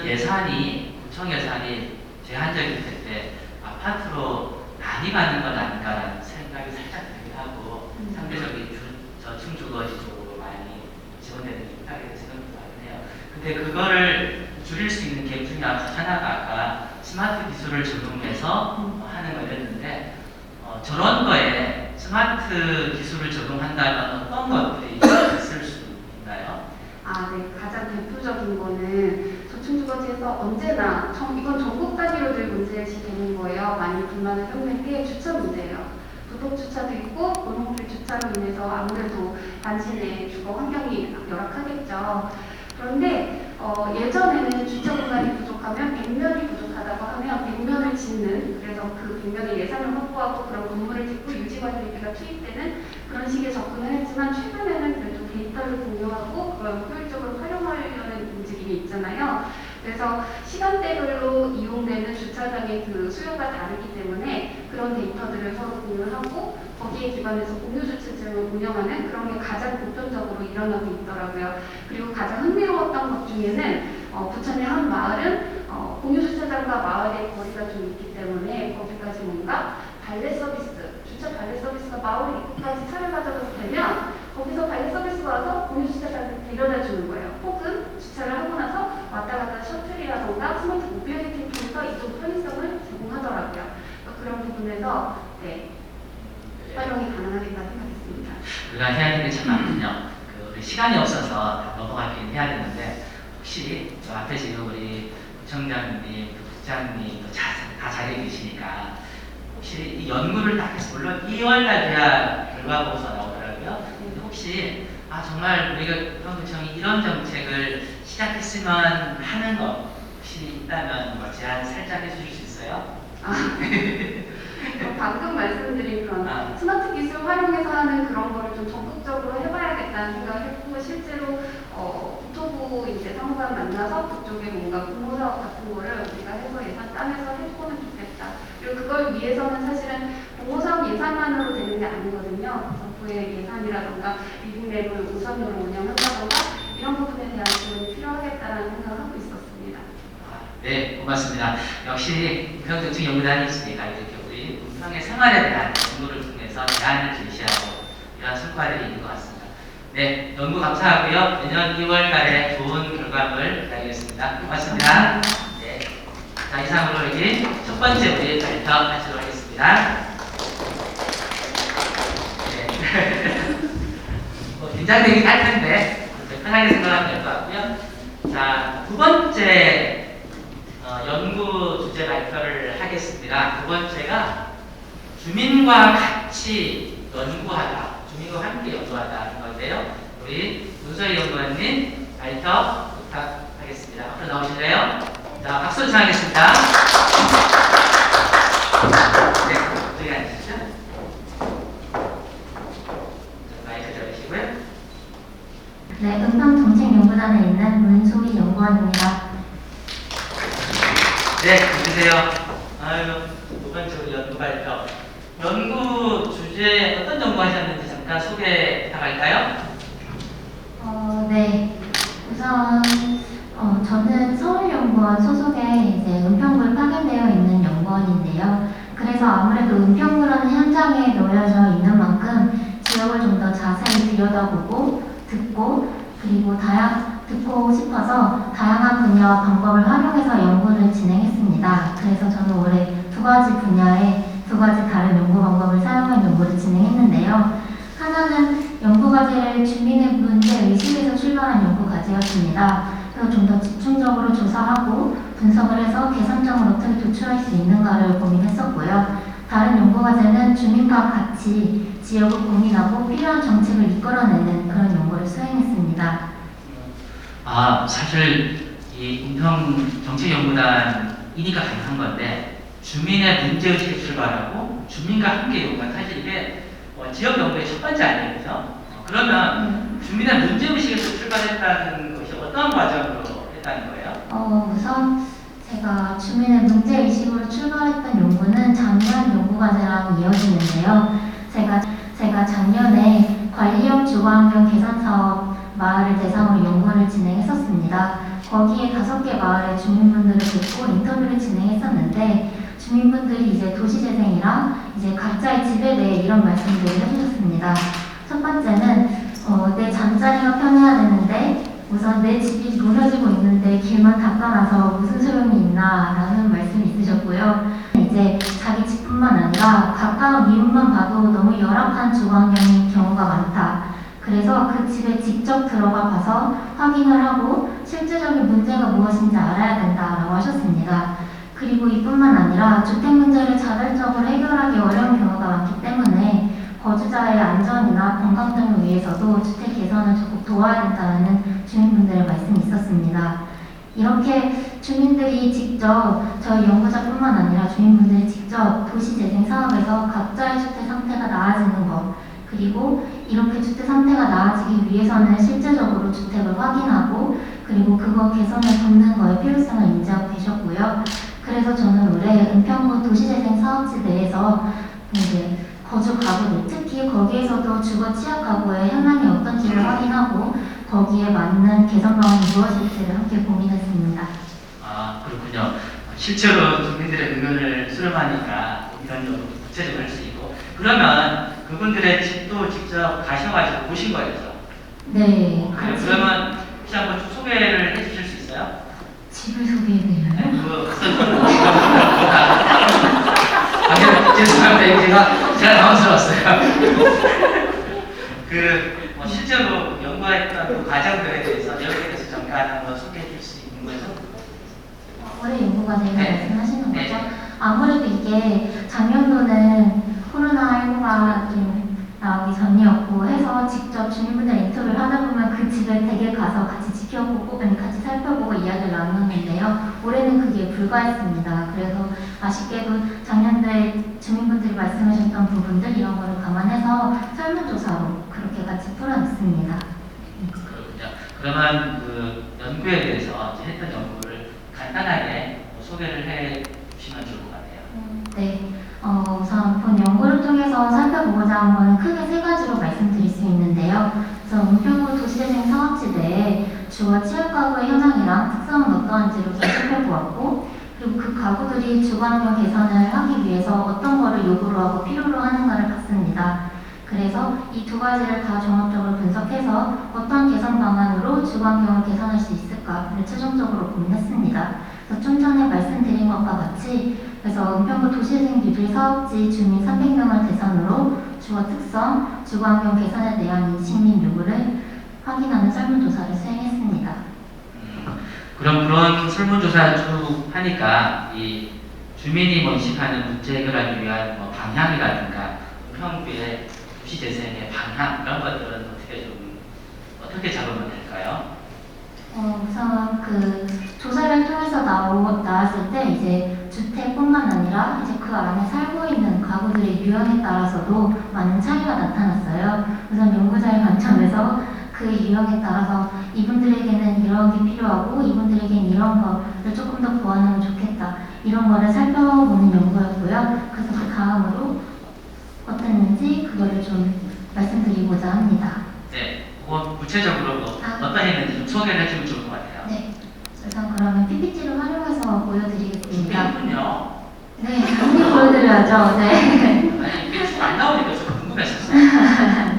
구청 예산이 제한적일 텐데 아파트로 많이 받는 건 아닌가라는 생각이 살짝 들긴 하고 상대적인 저층 주거지 쪽으로 많이 지원되는 게 있다고 생각도 하긴 해요. 근데 그거를 줄일 수 있는 계획 중에 하나가 아까 스마트 기술을 적용해서 하는 거였는데 저런 거에 스마트 기술을 적용한다면 어떤 것들이 있을 수 있나요? 네. 가장 대표적인 거는 저층주거지에서 언제나 이건 전국 단위로 늘 문제시 되는 거예요. 많이 불만을 겪는 게 주차 문제예요. 부속 주차도 있고 골목길 주차로 인해서 아무래도 단지 내 주거 환경이 열악하겠죠. 그런데 예전에는 주차 공간이 부족하면 벽면이 부족하다고 하면 벽면을 짓는, 그래서 그 벽면에 예산을 확보하고 그런 건물을 짓고 유지관리비가 투입되는 그런 식의 접근을 했지만 최근에는 그래도 데이터를 공유하고 그걸 효율적으로 활용하려는 움직임이 있잖아요. 그래서 시간대별로 이용되는 주차장의 그 수요가 다르기 때문에 그런 데이터들을 서로 공유하고 거기에 기반해서 공유주차장을 운영하는 그런 게 가장 보편적으로 일어나고 있더라고요. 그리고 가장 흥미로웠던 것 중에는 부천의 한 마을은 공유주차장과 마을의 거리가 좀 있기 때문에 거기까지 뭔가 발레 서비스, 주차 발레 서비스가 마을 입구까지 차를 가져가도 되면 거기서 발레 서비스 와서 공유주차장을 데려다 주는 거예요. 혹은 주차를 하고 나서 왔다 갔다 셔틀이라던가 스마트 모빌리티를 통해서 이쪽 편의성을 제공하더라고요. 그런 부분에서 활용이 가능하겠다 생각했습니다. 우리가 해야 되는 게 참 많군요. 우리 시간이 없어서 넘어가긴 해야 되는데 혹시 저 앞에 지금 우리 부청장님, 국장님 다 자리에 계시니까 혹시 이 연구를 딱 해서 물론 2월달 돼야 결과 보고서 나오더라고요. 근데 혹시 정말 우리가 부청이 이런 정책을 시작했으면 하는 거 혹시 있다면 제안 살짝 해주실 수 있어요? 방금 말씀드린 그런 스마트 기술 활용해서 하는 그런 거를 좀 적극적으로 해봐야겠다는 생각을 했고, 실제로 국토부 이제 상관 만나서 그쪽에 뭔가 공모사업 같은 거를 우리가 해서 예산 따면서 해보면 좋겠다. 그리고 그걸 위해서는 사실은 공모사업 예산만으로 되는 게 아니거든요. 정부의 예산이라던가 미국내를 우선으로 운영한다던가 이런 부분에 대한 지원이 필요하겠다라는 생각을 하고 있었습니다. 네, 고맙습니다. 역시 부평정책연구단이 있으니까 이렇게 우리 부평의 생활에 대한 연구를 통해서 대안을 제시하고 이런 성과들이 있는 것 같습니다. 네, 연구 감사하고요. 내년 2월달에 좋은 결과물 기다리겠습니다. 고맙습니다. 네, 자, 이상으로 여기 첫 번째 우리 발표하도록 하겠습니다. 네. 긴장되긴 할 텐데 편하게 생각하면 될 것 같고요. 자, 두 번째 연구 주제 발표를 하겠습니다. 두 번째가 주민과 같이 연구하다, 주민과 함께 연구하다는 건데요. 우리 문서희 연구원님 발표 부탁하겠습니다. 앞으로 나오실래요? 자, 박수 청하겠습니다. 네, 저기 앉으시죠. 마이크 잡으시고요. 네, 은평정책연구단에 있는 문소희 연구원입니다. 네, 앉으세요. 두 번째 우리 연구 발표. 연구 주제 어떤 연구 하셨는지 잠깐 소개 부탁할까요? 네. 우선 저는 서울연구원 소속의 이제 은평구에 파견되어 있는 연구원인데요. 그래서 아무래도 은평구라는 현장에 놓여져 있는 만큼 지역을 좀 더 자세히 들여다보고 듣고 그리고 듣고 싶어서 다양한 분야와 방법을 활용해서 연구를 진행했습니다. 그래서 저는 올해 두 가지 다른 연구 방법을 사용한 연구를 진행했는데요. 하나는 연구과제를 주민의 문제 의식에서 출발한 연구과제였습니다. 그래서 좀 더 집중적으로 조사하고 분석을 해서 개선점을 어떻게 도출할 수 있는가를 고민했었고요. 다른 연구과제는 주민과 같이 지역을 고민하고 필요한 정책을 이끌어내는 그런 연구를 수행했습니다. 사실 이 은평 정책연구단이니까 가능한 건데 주민의 문제의식에 출발하고 주민과 함께 연구한 사실 이게 지역 연구의 첫 번째 아니에요, 그죠? 그러면 주민의 문제의식에서 출발했다는 것이 어떤 과정으로 했다는 거예요? 우선 제가 주민의 문제의식으로 출발했던 연구는 작년 연구과제랑 이어지는데요. 제가 작년에 관리형 주거환경 개선 사업 마을을 대상으로 연구를 진행했었습니다. 거기에 5개 마을의 주민분들을 듣고 인터뷰를 진행했었는데 주민분들이 이제 도시재생이랑 이제 각자의 집에 대해 이런 말씀들을 해주셨습니다. 첫 번째는 내 잠자리가 편해야 되는데 우선 내 집이 무너지고 있는데 길만 닦아놔서 무슨 소용이 있나 라는 말씀이 있으셨고요. 이제 자기 집뿐만 아니라 가까운 이웃만 봐도 너무 열악한 주거환경인 경우가 많다. 그래서 그 집에 직접 들어가 봐서 확인을 하고 실질적인 문제가 무엇인지 알아야 된다라고 하셨습니다. 그리고 이뿐만 아니라 주택 문제를 자발적으로 해결하기 어려운 경우가 많기 때문에 거주자의 안전이나 건강 등을 위해서도 주택 개선을 적극 도와야 된다는 주민분들의 말씀이 있었습니다. 이렇게 주민들이 직접 저희 연구자뿐만 아니라 주민분들이 직접 도시재생 사업에서 각자의 주택 상태가 나아지는 것 그리고 이렇게 주택 상태가 나아지기 위해서는 실제적으로 주택을 확인하고 그리고 그거 개선을 돕는 거에 필요성을 인지하고 계셨고요. 그래서 저는 올해 은평구 도시재생 사업지 내에서 이제 거주 가구들, 특히 거기에서도 주거 취약 가구의 현황이 어떤지를 확인하고 거기에 맞는 개선 방안이 무엇일지를 함께 고민했습니다. 그렇군요. 실제로 주민들의 의견을 수렴하니까 이런 연구 구체적으로 할 수 있고 그러면 그분들의 집도 직접 가셔가지고 보신 거였죠? 네. 그래요? 그러면 혹시 한번 좀 소개를 해주실 수 있어요? 집을 소개해드려요? 죄송합니다. 제가 당황스러웠어요. 실제로 연구했던 그 과정들에 대해서 여기에 대해서 잠깐 한번 소개해 줄 수 있는 거죠? 올해 연구과제를 네. 말씀하시는 네. 거죠? 아무래도 이게 작년도는 코로나19가 좀 나오기 전이었고 해서 직접 주민분들 인터뷰를 하다 보면 그 집에 댁에 가서 같이 지켜보고 같이 살펴보고 이야기를 나눴는데요. 올해는 그게 불가했습니다. 그래서 아쉽게도 작년도에 주민분들이 말씀하셨던 부분들 이런 거를 감안해서 설문조사로 그렇게 같이 풀어냈습니다. 그렇군요. 그러면 그 연구에 대해서 이제 했던 연구를 간단하게 소개를 해 주시면 좋을 것 같아요. 네. 우선 본 연구를 통해서 살펴보고자 한 거는 크게 3가지로 말씀드릴 수 있는데요. 그래서 은평구 도시재생 사업지 내에 주거 취약 가구의 현황이랑 특성은 어떠한지를 우선 살펴보았고 그리고 그 가구들이 주거환경 개선을 하기 위해서 어떤 거를 요구로 하고 필요로 하는가를 봤습니다. 그래서 이 2가지를 다 종합적으로 분석해서 어떤 개선 방안으로 주거환경을 개선할 수 있을까를 최종적으로 고민했습니다. 그래서 좀 전에 말씀드린 것과 같이 그래서 은평구 도시재생 뉴딜 사업지 주민 300명을 대상으로 주거 특성, 주거환경 개선에 대한 인식 및 요구를 확인하는 설문조사를 수행했습니다. 그럼 그런 설문조사 쭉 하니까 이 주민이 인식하는 문제 해결하기 위한 방향이라든가 은평구의 도시재생의 방향 이런 것들은 어떻게 잡으면 될까요? 우선 그 조사를 통해서 나왔을 때 이제 주택뿐만 아니라 이제 그 안에 살고 있는 가구들의 유형에 따라서도 많은 차이가 나타났어요. 우선 연구자의 관점에서 그 유형에 따라서 이분들에게는 이런 게 필요하고 이분들에게는 이런 거를 조금 더 보완하면 좋겠다. 이런 거를 살펴보는 연구였고요. 그래서 그 다음으로 어땠는지 그거를 좀 말씀드리고자 합니다. 네, 구체적으로 어떤 말씀드려야죠. 네. 아니, 이게 쭉 안 나오니까 좀 궁금했었어요.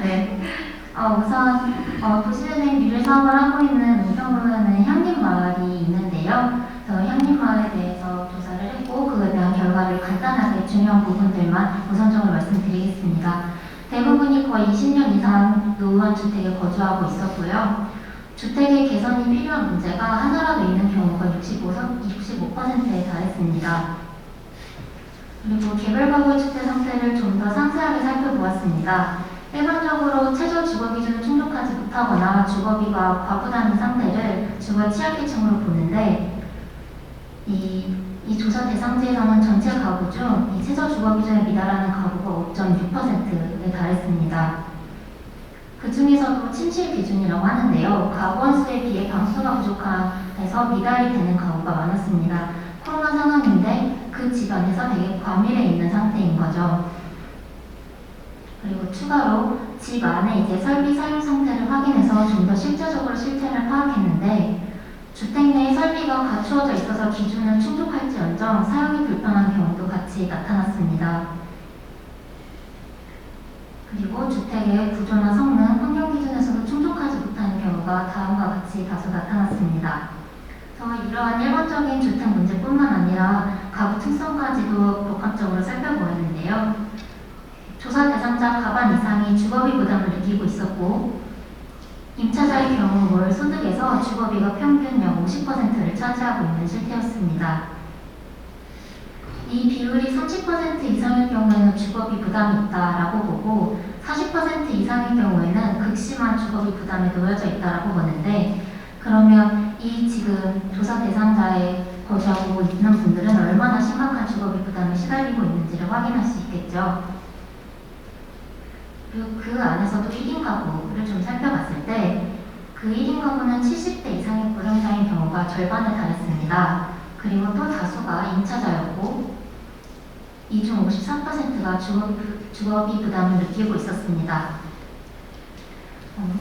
네. 우선 도시재생 미래 사업을 하고 있는 은평구에는 향림마을이 있는데요. 저 향림마을에 대해서 조사를 했고 그에 대한 결과를 간단하게 중요한 부분들만 우선적으로 말씀드리겠습니다. 대부분이 거의 20년 이상 노후한 주택에 거주하고 있었고요. 주택의 개선이 필요한 문제가 하나라도 있는 경우가 65%에 달했습니다. 그리고 개별가구 주택 상태를 좀 더 상세하게 살펴보았습니다. 일반적으로 최저 주거 기준을 충족하지 못하거나 주거비가 과부담인 상태를 주거 취약계층으로 보는데 이 조사 대상지에서는 전체 가구 중 이 최저 주거 기준에 미달하는 가구가 5.6%에 달했습니다. 그 중에서도 침실 기준이라고 하는데요. 가구 원수에 비해 방수가 부족해서 미달이 되는 가구가 많았습니다. 코로나 상황인데 그 집안에서 되게 과밀해 있는 상태인 거죠. 그리고 추가로 집 안에 이제 설비 사용 상태를 확인해서 좀 더 실제적으로 실태를 파악했는데 주택 내 설비가 갖추어져 있어서 기준을 충족할지언정 사용이 불편한 경우도 같이 나타났습니다. 그리고 주택의 구조나 성능, 환경 기준에서도 충족하지 못하는 경우가 다음과 같이 다소 나타났습니다. 이러한 일반적인 주택 문제뿐만 아니라 가구 특성까지도 복합적으로 살펴보았는데요. 조사 대상자 과반 이상이 주거비 부담을 느끼고 있었고 임차자의 경우 월 소득에서 주거비가 평균 약 50%를 차지하고 있는 실태였습니다. 이 비율이 30% 이상일 경우에는 주거비 부담이 있다라고 보고 40% 이상의 경우에는 극심한 주거비 부담에 놓여져 있다라고 보는데 그러면 이 지금 조사 대상자에 거주하고 있는 분들은 얼마나 심각한 주거비 부담에 시달리고 있는지를 확인할 수 있겠죠. 그리고 그 안에서도 1인 가구를 좀 살펴봤을 때 그 1인 가구는 70대 이상의 고령자인 경우가 절반에 달했습니다. 그리고 또 다수가 임차자였고 이 중 53%가 주거비 부담을 느끼고 있었습니다.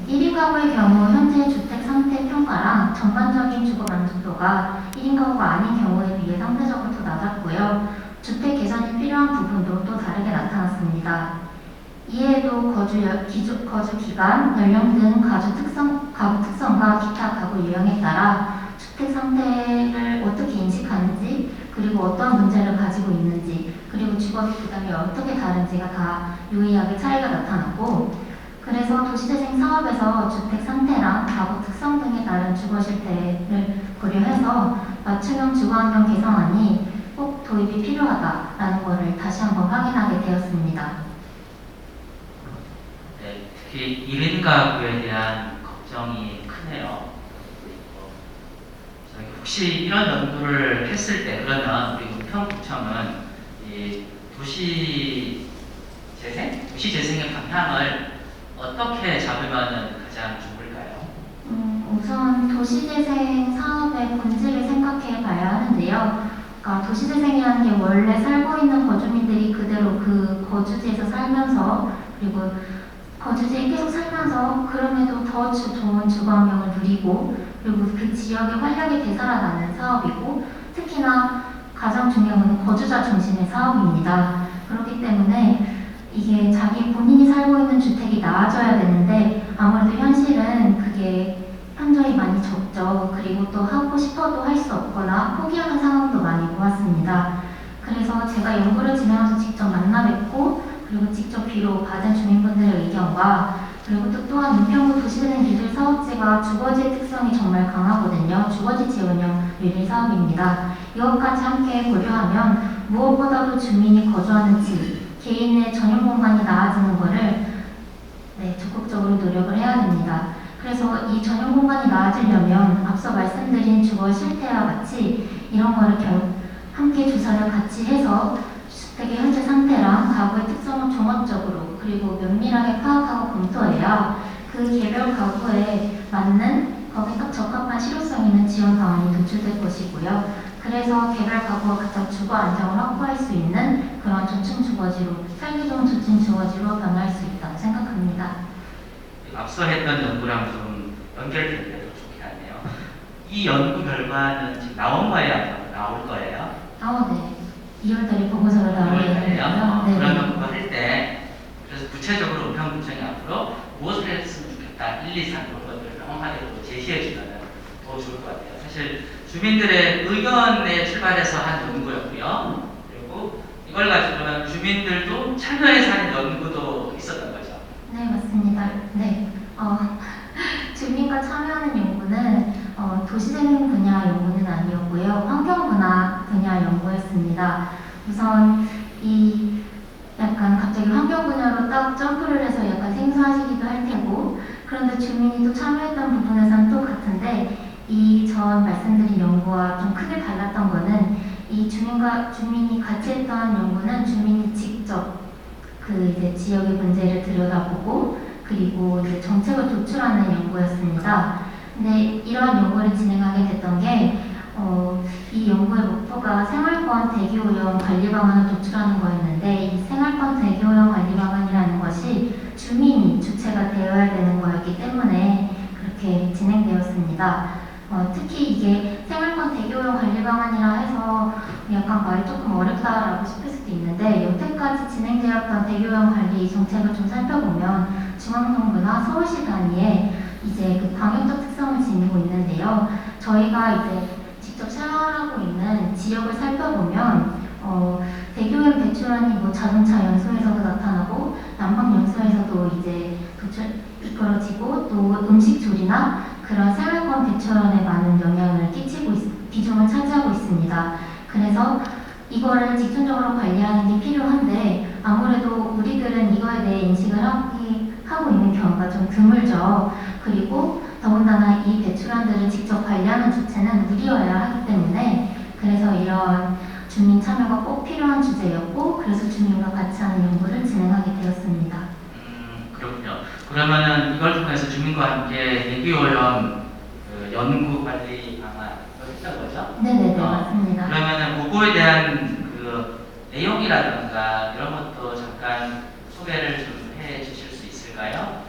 1인 가구의 경우 현재 주택 상태 평가랑 전반적인 주거 만족도가 1인 가구가 아닌 경우에 비해 상대적으로 더 낮았고요. 주택 개선이 필요한 부분도 또 다르게 나타났습니다. 이에도 거주 기간, 연령 등 가구 특성과 기타 가구 유형에 따라 주택 상태를 어떻게 인식하는지, 그리고 어떤 문제를 가지고 있는지, 그리고 주거비 부담이 어떻게 다른지가 다 유의하게 차이가 나타났고, 그래서 도시재생 사업에서 주택 상태랑 가구 특성 등에 따른 주거 실태를 고려해서 맞춤형 주거환경 개선안이 꼭 도입이 필요하다라는 것을 다시 한번 확인하게 되었습니다. 네, 특히 1인 가구에 대한 걱정이 크네요. 저희 혹시 이런 연구를 했을 때 그러면 우리 은평구청은 이 도시재생의 방향을 어떻게 잡으면 가장 좋을까요? 우선 도시재생 사업의 본질을 생각해 봐야 하는데요. 그러니까 도시재생이라는 게 원래 살고 있는 거주민들이 그대로 그 거주지에서 살면서 그리고 거주지에 계속 살면서 그럼에도 더 좋은 주거환경을 누리고 그리고 그 지역의 활력이 되살아나는 사업이고 특히나 가장 중요한 건 거주자 중심의 사업입니다. 그렇기 때문에 이게 자기 본인이 살고 있는 주택이 나아져야 되는데 아무래도 현실은 그게 현저히 많이 적죠. 그리고 또 하고 싶어도 할 수 없거나 포기하는 상황도 많이 보았습니다. 그래서 제가 연구를 진행하면서 직접 만나 뵙고 그리고 직접 비로 받은 주민분들의 의견과 그리고 또 또한 은평구 도시재생 뉴딜 사업지가 주거지의 특성이 정말 강하거든요. 주거지 재운영 뉴딜 사업입니다. 이것까지 함께 고려하면 무엇보다도 주민이 거주하는 집, 개인의 전용 공간이 나아지는 것을 적극적으로 노력을 해야 됩니다. 그래서 이 전용 공간이 나아지려면 앞서 말씀드린 주거 실태와 같이 이런 거를 함께 조사를 같이 해서 주택의 현재 상태랑 가구의 특성을 종합적으로 그리고 면밀하게 파악하고 검토해야 그 개별 가구에 맞는 거기에 딱 적합한 실효성 있는 지원 방안이 도출될 것이고요. 그래서 개별 가구가 가장 주거 안정을 확보할 수 있는 그런 저층 주거지로 살기 좋은 저층 주거지로 변화할 수 있다고 생각합니다. 앞서 했던 연구랑 좀 연결되는데 더 좋겠네요. 이 연구 결과는 지금 나온 거예요? 나올 거예요? 네. 2월달에 보고서를 나오게 거예요? 주민들의 의견에 출발해서 한 연구였고요. 그리고 이걸 가지고 주민들도 참여해서 하는 연구도 있었던 거죠. 네, 맞습니다. 네. 주민과 참여하는 연구는 도시재생 분야 연구는 아니었고요. 환경분야 분야 연구였습니다. 우선 이 약간 갑자기 환경 분야로 딱 점프를 해서 약간 생소하시기도 할 테고, 그런데 주민이 또 참여했던 부분에서는 또 같은데, 이 전 말씀드린 연구와 좀 크게 달랐던 거는 이 주민이 같이 했던 연구는 주민이 직접 그 이제 지역의 문제를 들여다보고 그리고 이제 정책을 도출하는 연구였습니다. 근데 이러한 연구를 진행하게 됐던 게 이 연구의 목표가 생활권 대기오염 관리 방안을 도출하는 거였는데, 이 생활권 대기오염 관리 방안이라는 것이 주민이 주체가 되어야 되는 거였기 때문에 그렇게 진행되었습니다. 특히 이게 생활권 대기오염 관리 방안이라 해서 약간 말이 조금 어렵다라고 싶을 수도 있는데, 여태까지 진행되었던 대기오염 관리 정책을 좀 살펴보면 중앙정부나 서울시 단위에 이제 그 방역적 특성을 지니고 있는데요. 저희가 이제 직접 생활하고 있는 지역을 살펴보면 대기오염 배출원이 뭐 자동차 연소에서도 나타나고 난방 연소에서도 이제 이끌어지고, 또 음식 조리나 그런 생활권 배출원에 많은 영향을 끼치고 비중을 차지하고 있습니다. 그래서 이거를 집중적으로 관리하는 게 필요한데, 아무래도 우리들은 이거에 대해 인식을 하고 있는 경우가 좀 드물죠. 그리고 더군다나 이 배출원들을 직접 관리하는 주체는 우리여야 하기 때문에, 그래서 이런 주민 참여가 꼭 필요한 주제였고, 그래서 주민과 같이 하는 연구를 진행하게 되었습니다. 그렇군요. 그러면은 이걸 통해서 주민과 함께 대기오염 연구 관리 방안을 했던 거죠? 네네네, 맞습니다. 그러면은 그거에 대한 그 내용이라든가 이런 것도 잠깐 소개를 좀 해주실 수 있을까요?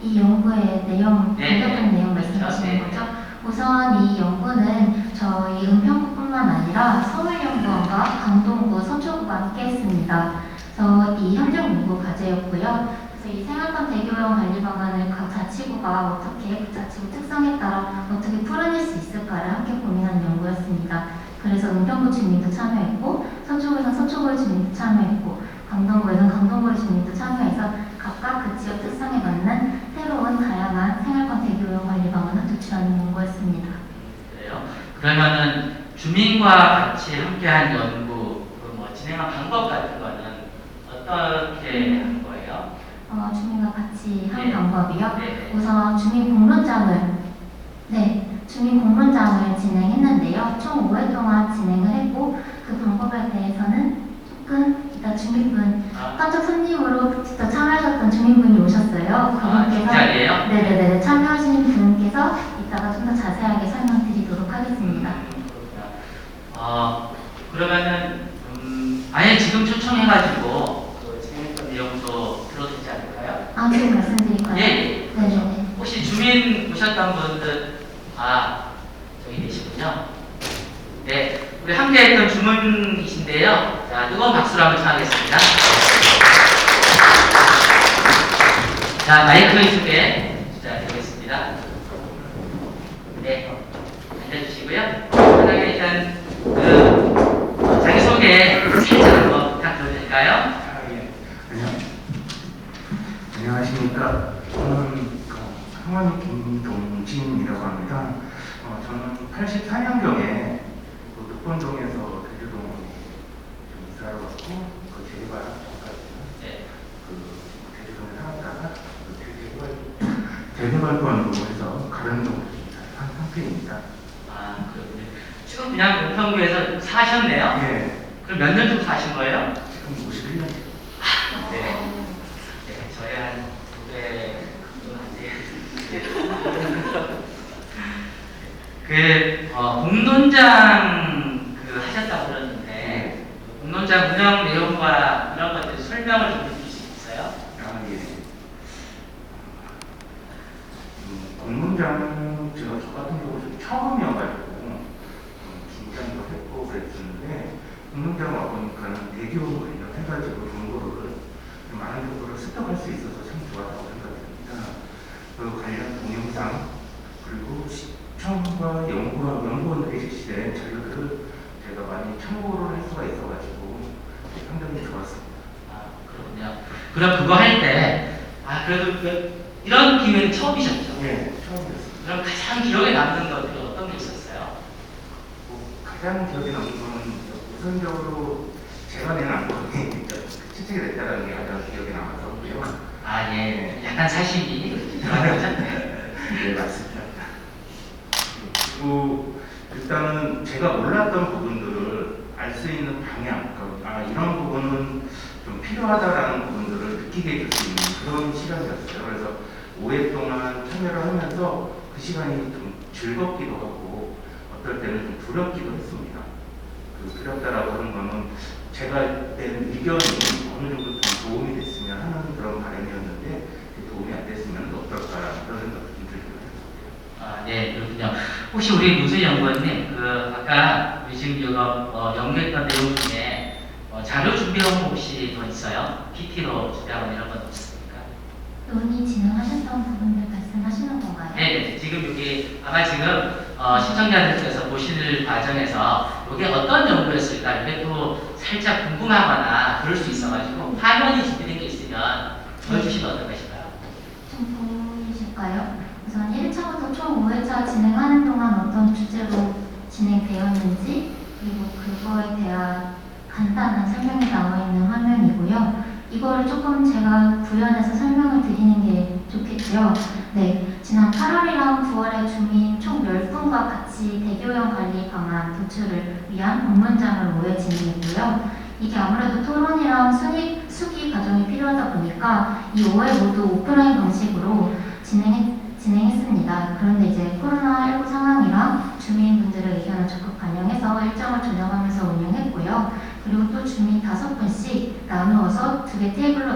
이 연구의 내용, 네, 본격적인 내용 그렇죠. 말씀하시는 네. 거죠? 우선 이 연구는 저희 은평구뿐만 아니라 서울연구원과 강동구, 서초구가 함께 했습니다. 그래서 이 현장 연구 과제였고요. 그래서 이 생활권 대기오염 관리 방안을 각 자치구가 어떻게 그 자치구 특성에 따라 어떻게 풀어낼 수 있을까를 함께 고민하는 연구였습니다. 그래서 은평구 주민도 참여했고, 서초구에서 서초구의 주민도 참여했고, 강동구에서는 강동구의 주민도 참여해서 각각 그 지역 특성에 맞는 새로운 다양한 생활권 대기오염 관리 방안을 도출하는 연구였습니다. 그래요. 그러면은 주민과 같이 함께한 연구, 뭐 진행한 방법 같은 거는 어떻게 한 거예요? 주민과 같이 한 네. 방법이요. 네. 우선 주민 공론장을 진행했는데요. 총 5회 동안 진행을 했고, 그 방법에 대해서는 조금 이따 주민분 깜짝 손님으로 직접 참여하셨던 주민분이 오셨어요. 그분께서 진짜예요? 네네네, 참여하신 분께서 이따가 좀 더 자세하게 설명드리도록 하겠습니다. 그러면은 아예 지금 초청해가지고 그 진행했던 내용도 들어도 되지 않을까요? 지금 말씀드릴까요? 예. 네네네. 혹시 주민 오셨던 분들 저기 계시군요. 네, 우리 함께했던 주민이신데요. 자, 뜨거운 박수로 한번 청하겠습니다. 자, 마이크 이쪽에 부탁드리겠습니다. 네, 앉아주시고요. 편하게 일단 그 자기소개 살짝 한번 부탁드려도 될까요? 예. 안녕하십니까. 저는 성원 김동진이라고 합니다. 저는 84년경에 독본동에서 대주동 이사를 왔고, 제발 전까지 대주동에 살았다가 대개발권으로 해서 가변동으로 한 상태입니다. 그렇군요. 지금 그냥 은평구에서 사셨네요? 예. 그럼 몇 년 좀 사신 거예요? 지금 51년. 네. 네, 저희 한 900 공론장 하셨다고 그러는데, 공론장 운영 내용과 이런 것들 설명을 좀 해주실 수 있어요? 예. 공론장은 제가 저 같은 경우 좀 처음이어가지고 긴장도 했고 그랬었는데, 공론장 와보니까는 대기업 관련해가지고 정보를 많은 정보를 습득할 수 있어서 참 좋았다고 생각합니다. 그 관련 동영상 그리고 추천과 연구원들이 제시된 자료들을 제가 많이 참고를 할 수가 있어가지고 상당히 좋았습니다. 아, 그렇군요. 그럼 그거 할 때, 그래도 이런 기회는 처음이셨죠? 네, 처음이었습니다. 그럼 가장 기억에 남는 것들이 어떤 게 있었어요? 가장 기억에 남는 거는 우선적으로 제가 낸 안건이 채택이 됐다는 게 가장 기억에 남아서고요. 예. 약간 사실이 들어간 거죠? 네, 맞습니다. 그리고 일단은 제가 몰랐던 부분들을 알 수 있는 방향, 이런 부분은 좀 필요하다라는 부분들을 느끼게 해줄 수 있는 그런 시간이었어요. 그래서 5회 동안 참여를 하면서 그 시간이 좀 즐겁기도 하고 어떨 때는 좀 두렵기도 했습니다. 그 두렵다라고 하는 거는 제가 낸 의견이 어느 정도 좀 도움이 됐으면 하는 그런 바람이었는데 도움이 안 됐으면 어떨까라는 그런 생각이 좀 들기도 했었고요. 네, 그렇군요. 혹시 우리 문수 연구원님, 아까 우리 지금 이거 연구했던 내용 중에 자료 준비한 거 혹시 더 있어요? PT로 준비하거나 이런 건 없습니까? 논의 진행하셨던 부분들 말씀하시는 건가요? 네, 지금 여기 아마 지금 시청자들께서 보시는 과정에서 이게 어떤 연구였을까 이게 또 살짝 궁금하거나 그럴 수 있어가지고 화면이 준비된 게 있으면 보여주시면 어떨 것인가요? 좀 보이실까요? 우선 1차부터 총 5회차 진행하는 동안 어떤 주제로 진행되었는지 그리고 그거에 대한 간단한 설명이 나와 있는 화면이고요. 이걸 조금 제가 구현해서 설명을 드리는 게 좋겠죠. 네, 지난 8월이랑 9월에 주민 총 10분과 같이 대교형 관리 방안 도출을 위한 공문장을 5회 진행했고요. 이게 아무래도 토론이랑 수기 과정이 필요하다 보니까 이 5회 모두 오프라인 방식으로 진행했습니다. 그런데 이제 코로나19 상황이랑 주민분들의 의견을 적극 반영해서 일정을 조정하면서 운영했고요. 그리고 또 주민 5분씩 나누어서 2개 테이블로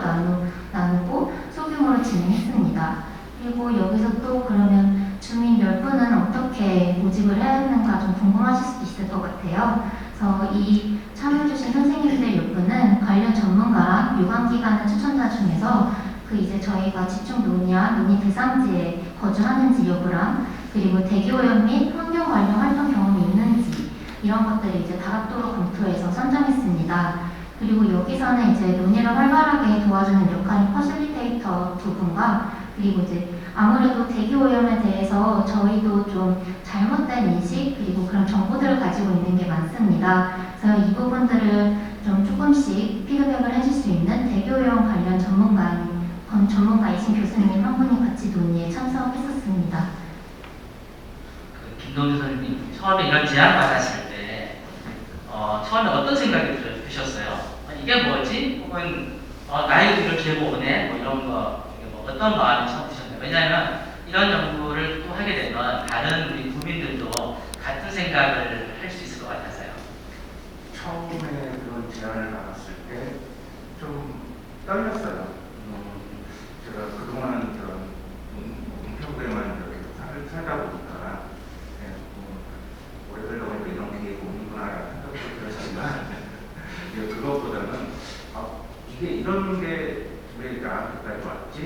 나누고 소규모로 진행했습니다. 그리고 여기서 또 그러면 주민 10분은 어떻게 모집을 해야 하는가 좀 궁금하실 수도 있을 것 같아요. 그래서 이 참여해주신 선생님들 10분은 관련 전문가랑 유관기관의 추천자 중에서 이제 저희가 집중 논의 대상지에 거주하는지 여부랑 그리고 대기오염 및 환경 관련 활동 경험이 있는지 이런 것들을 이제 다각도로 검토해서 선정했습니다. 그리고 여기서는 이제 논의를 활발하게 도와주는 역할인 퍼실리테이터 두 분과 그리고 이제 아무래도 대기오염에 대해서 저희도 좀 잘못된 인식 그리고 그런 정보들을 가지고 있는 게 많습니다. 그래서 이 부분들을 좀 조금씩 피드백을 해줄 수 있는 대기오염 관련 전문가이신 교수님 한 분이 같이 논의에 참석했었습니다. 김동주 선생님 처음에 이런 제안 받았을 때 처음에 어떤 생각이 드셨어요? 이게 뭐지? 혹은 나에게 이런 기회가 오네? 뭐 이런 거 어떤 마음이 처음 드셨나요? 왜냐하면 이런 연구를 또 하게 되면 다른 우리 국민들도 같은 생각을 할 수 있을 것 같아서요. 처음에 그런 제안을 받았을 때 좀 떨렸어요. 제가 그동안 그런 은평구에만 이렇게 살다 보니까 오래 살다 보니까 이런 계획이 오는구나라는 생각도 들었지만 그것보다는 이게 이런 게 왜 나한테까지 왔지?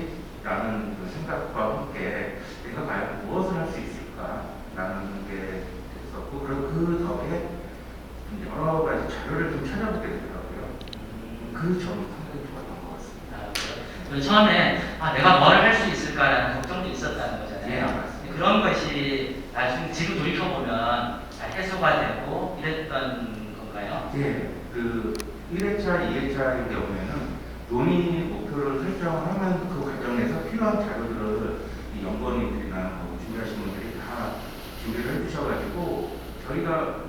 라는 그 생각과 함께 내가 과연 무엇을 할 수 있을까? 라는 게 있었고 그 덕에 여러 가지 자료를 좀 찾아보게 되더라고요. 그 점이 상당히 좋았던 것 같습니다. 처음에 내가 뭘 할 수 있을까라는 걱정도 있었다는 거잖아요. 네, 그런 것이 나중에 지금 돌이켜보면 해소가 되고 이랬던 건가요? 네, 그 1회차, 2회차의 경우에는 논의 목표를 설정을 하면 그 과정에서 필요한 자료들을 이 연구원님들이나 준비하신 분들이 다 준비를 해주셔가지고 저희가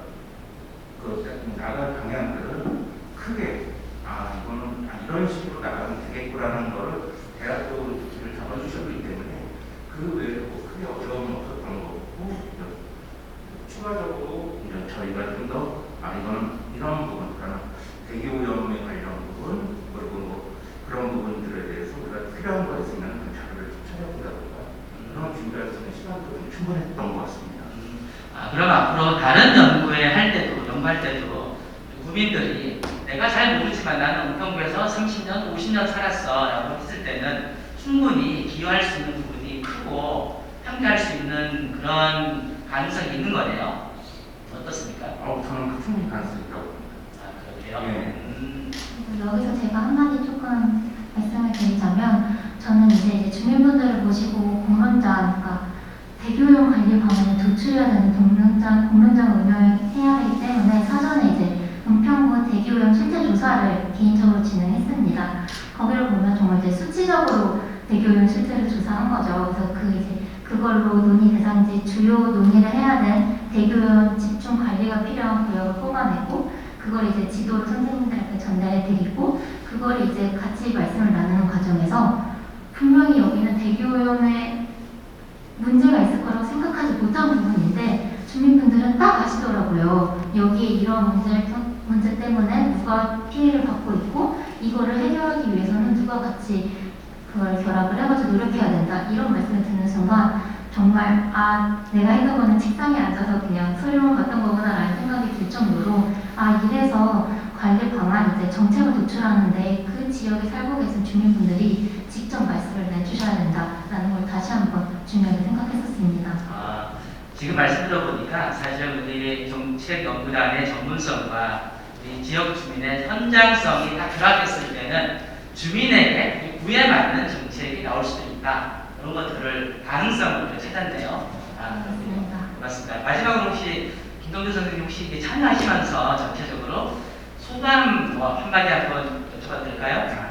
나갈 방향들을 크게 이거는 이런 식으로 나가면 되겠구라는 거를 대략적으로 조치를 잡아주셨기 때문에 그 외에도 크게 어려움은 없었던 거고 추가적으로 이제 저희가 좀 더 이거는 이런 부분, 그러니까 대기오염에 관련 부분 그리고 그런 부분들에 대해서 우리가 필요한 거 있으면 그 자료를 좀 찾아본다든가 그런 준비할 수 있는 시간도 좀 충분했던 것 같습니다. 그럼 앞으로 다른 연구할 때도 국민들이 내가 잘 모르지만 나는 은평구에서 30년, 50년 살았어 라고 했을 때는 충분히 기여할 수 있는 부분이 크고 함께할 수 있는 그런 가능성이 있는 거네요. 어떻습니까? 저는 그 충분히 가능성이 있다고 봅니다. 그렇게요? 네. 여기서 제가 한마디 조금 말씀을 드리자면 저는 이제 주민분들을 모시고 공론장, 그러니까 대교용 관리 방안에 도출해야 되는 공론장을 운영해야 하기 때문에 사전에 이제 은평구 대교용 실태 조사를 개인적으로 진행했습니다. 거기를 보면 정말 이제 수치적으로 대교용 실태를 조사한 거죠. 그래서 그걸로 논의 대상지 주요 논의를 해야 된 대교용 집중 관리가 필요한 구역을 뽑아내고 그걸 이제 지도로 선생님들한테 전달해 드리고 그걸 이제 같이 말씀을 나누는 과정에서 분명히 여기는 대교용에 문제가 있을 거라고 생각하지 못한 부분인데 주민분들은 딱 아시더라고요. 여기에 이런 문제 때문에 누가 피해를 받고 있고 이거를 해결하기 위해서는 누가 같이 그걸 결합을 해가지고 노력해야 된다. 이런 말씀을 듣는 순간 정말 내가 했던 거는 책상에 앉아서 그냥 소리만 봤던 거구나라는 생각이 들 정도로 이래서 관리 방안 이제 정책을 도출하는데 그 지역에 살고 계신 주민분들이 직접 말씀을 내주셔야 된다라는 걸 다시 한번 중요하게 생각했었습니다. 지금 말씀 들어보니까 사실 우리 정책연구단의 전문성과 우리 지역 주민의 현장성이 다 결합했을 때는 주민에게 구에 맞는 정책이 나올 수도 있다. 그런 것들을 가능성을 찾았네요. 맞습니다. 마지막으로 혹시 김동주 선생님 혹시 이게 참여하시면서 전체적으로 소감 한마디 한번 여쭤봐도 될까요?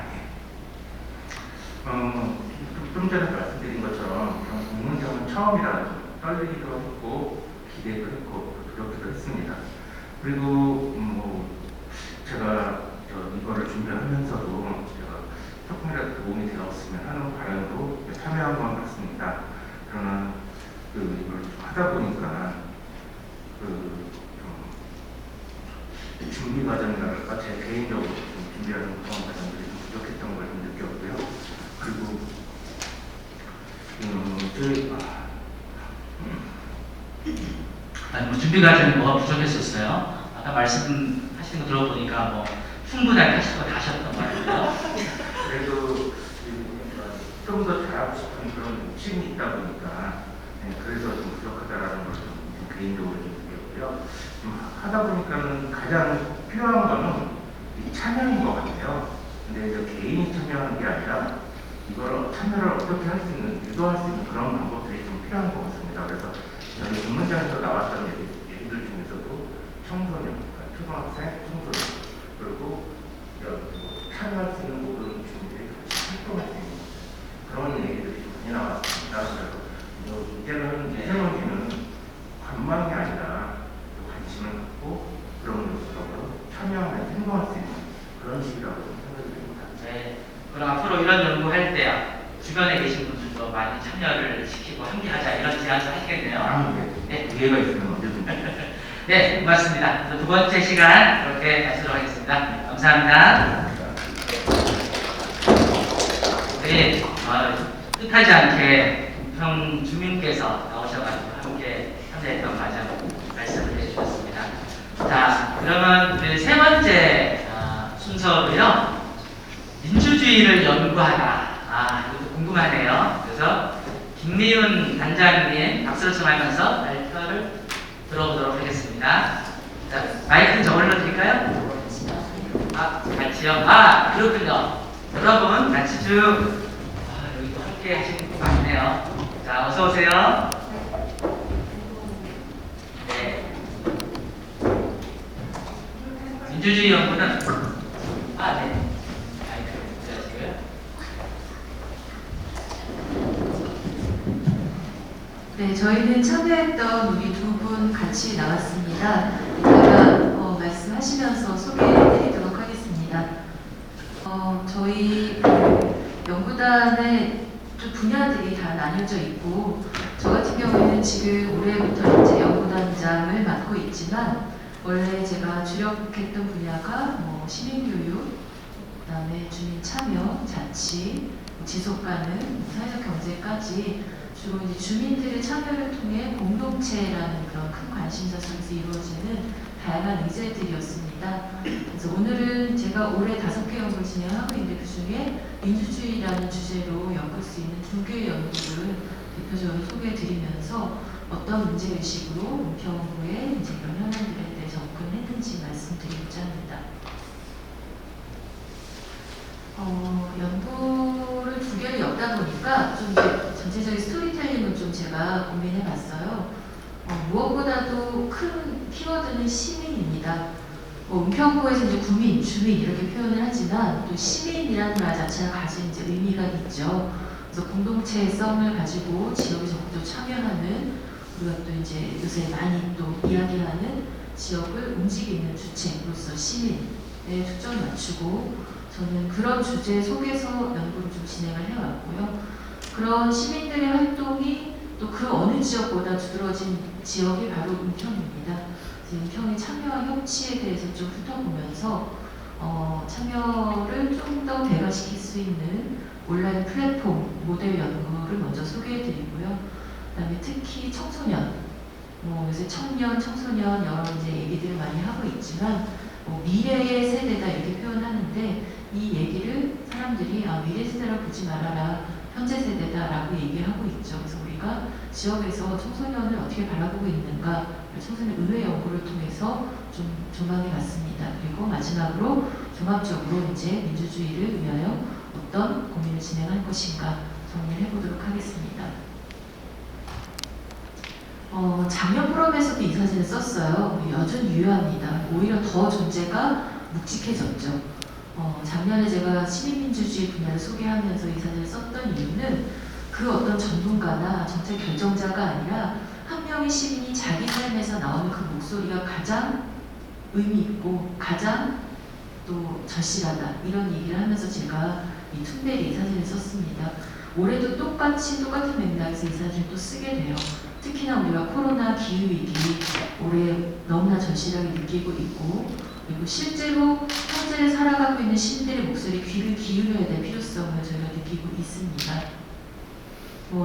좀 전에 말씀드린 것처럼 공론장은 처음이라 떨리기도 했고 기대도 했고 두렵기도 했습니다. 그리고 제가 이거를 준비하면서도 제가 조금이라도 도움이 되었으면 하는 바람으로 참여한 것 같습니다. 그러나 이걸 좀 하다 보니까 준비 과정이랄까 제 개인적으로 좀 준비하는 그런 과정들이 좀 부족했던 걸 좀 느꼈고요. 그리고 준비 과정이 뭐가 부족했었어요? 아까 말씀하시는 거 들어보니까 충분하게 하시고 다 하셨던 것 같아요. 그래도 좀 더 잘하고 싶은 그런 욕심이 있다 보니까 그래서 좀 부족하다라는 걸 좀 개인적으로 좀 느꼈고요. 좀 하다 보니까는 가장 필요한 거는 이 참여인 것 같아요. 근데 이제 개인이 참여하는 게 아니라 이걸 참여를 어떻게 할 수 있는, 유도할 수 있는 그런 방법들이 좀 필요한 것 같습니다. 그래서 저희 전문장에서 나왔던 얘기들 중에서도 청소년, 초등학생, 청소년, 그리고 참여할 수 있는 모든 주민들이 같이 활동할 수 있는 그런 얘기들이 좀 많이 나왔습니다. 그래서 이제는 미세먼지는 관망이 아니라 관심을 갖고 그런 모습으로 참여하면 행동할 수 있는 그런 시기라고 생각이 됩니다. 네. 그럼 앞으로 이런 연구할 때 주변에 계신 분들도 많이 참여를 시키고 함께하자 이런 제안도 하시겠네요. 네. 기회가 있으면 언제든지. 네, 고맙습니다. 두 번째 시간 그렇게 마치도록 하겠습니다. 감사합니다. 네, 뜻하지 않게 은평 주민께서 나오셔가지고 함께 참여했던 과정 말씀을 해주셨습니다. 자, 그러면 세 번째 순서로요. 민주주의를 연구하다. 이것도 궁금하네요. 그래서 김미훈 단장님 박수를 청하면서 발표를 들어보도록 하겠습니다. 자, 마이크는 저걸로 드릴까요? 같이요? 그렇군요. 여러분, 같이 쭉, 여기 또 함께 하시는 분 많네요. 자, 어서오세요. 네. 민주주의 연구는, 네. 마이크 드시고요. 네, 저희는 참여했던 우리 두 분 같이 나왔습니다. 이따가 말씀하시면서 소개해드리도록 하겠습니다. 저희 연구단의 좀 분야들이 다 나뉘어져 있고, 저 같은 경우에는 지금 올해부터 이제 연구단장을 맡고 있지만, 원래 제가 주력했던 분야가 시민교육, 그다음에 주민 참여, 자치, 지속 가능, 사회적 경제까지 주로 이제 주민들의 참여를 통해 공동체라는 그런 큰 관심사 속에서 이루어지는 다양한 의제들이었습니다. 그래서 오늘은 제가 올해 5개 연구를 진행하고 있는데 그 중에 민주주의라는 주제로 엮을 수 있는 2개의 연구를 대표적으로 소개해드리면서 어떤 문제의식으로 은평구의 이제 이런 현안들에 대해 접근했는지 말씀드리고자 합니다. 연구를 두 개를 엮다 보니까 좀 이제 전체적인 스토리텔링을 좀 제가 고민해봤어요. 무엇보다도 큰 키워드는 시민입니다. 은평구에서 이제 구민, 주민 이렇게 표현을 하지만 또 시민이라는 말 자체가 가진 이제 의미가 있죠. 그래서 공동체성을 가지고 지역에 적극적으로 참여하는, 우리가 또 이제 요새 많이 또 이야기하는 지역을 움직이는 주체로서 시민에 초점을 맞추고, 저는 그런 주제 속에서 연구를 좀 진행을 해왔고요. 그런 시민들의 활동이 또 그 어느 지역보다 두드러진 지역이 바로 은평입니다. 은평의 참여와 협치에 대해서 좀 훑어보면서 참여를 좀 더 대화시킬 수 있는 온라인 플랫폼 모델 연구를 먼저 소개해드리고요. 그다음에 특히 청소년, 요새 청년, 청소년 여러 이제 얘기들을 많이 하고 있지만 미래의 세대다 이렇게 표현하는데, 이 얘기를 사람들이 미래 세대라고 보지 말아라, 현재 세대다라고 얘기하고 있죠. 그래서 우리가 지역에서 청소년을 어떻게 바라보고 있는가, 청소년 의회 연구를 통해서 좀 조망해 봤습니다. 그리고 마지막으로 종합적으로 이제 민주주의를 위하여 어떤 고민을 진행할 것인가 정리를 해보도록 하겠습니다. 작년 포럼에서도 이 사진을 썼어요. 여전히 유효합니다. 오히려 더 존재가 묵직해졌죠. 작년에 제가 시민민주주의 분야를 소개하면서 이 사진을 썼던 이유는 그 어떤 전문가나 정책 결정자가 아니라 한 명의 시민이 자기 삶에서 나오는 그 목소리가 가장 의미 있고 가장 또 절실하다, 이런 얘기를 하면서 제가 이 툰베리 사진을 썼습니다. 올해도 똑같은 맥락에서 이 사진을 또 쓰게 돼요. 특히나 우리가 코로나 기후위기 올해 너무나 절실하게 느끼고 있고, 그리고 실제로 현재를 살아가고 있는 시민들의 목소리에 귀를 기울여야 될 필요성을 저희가 느끼고 있습니다.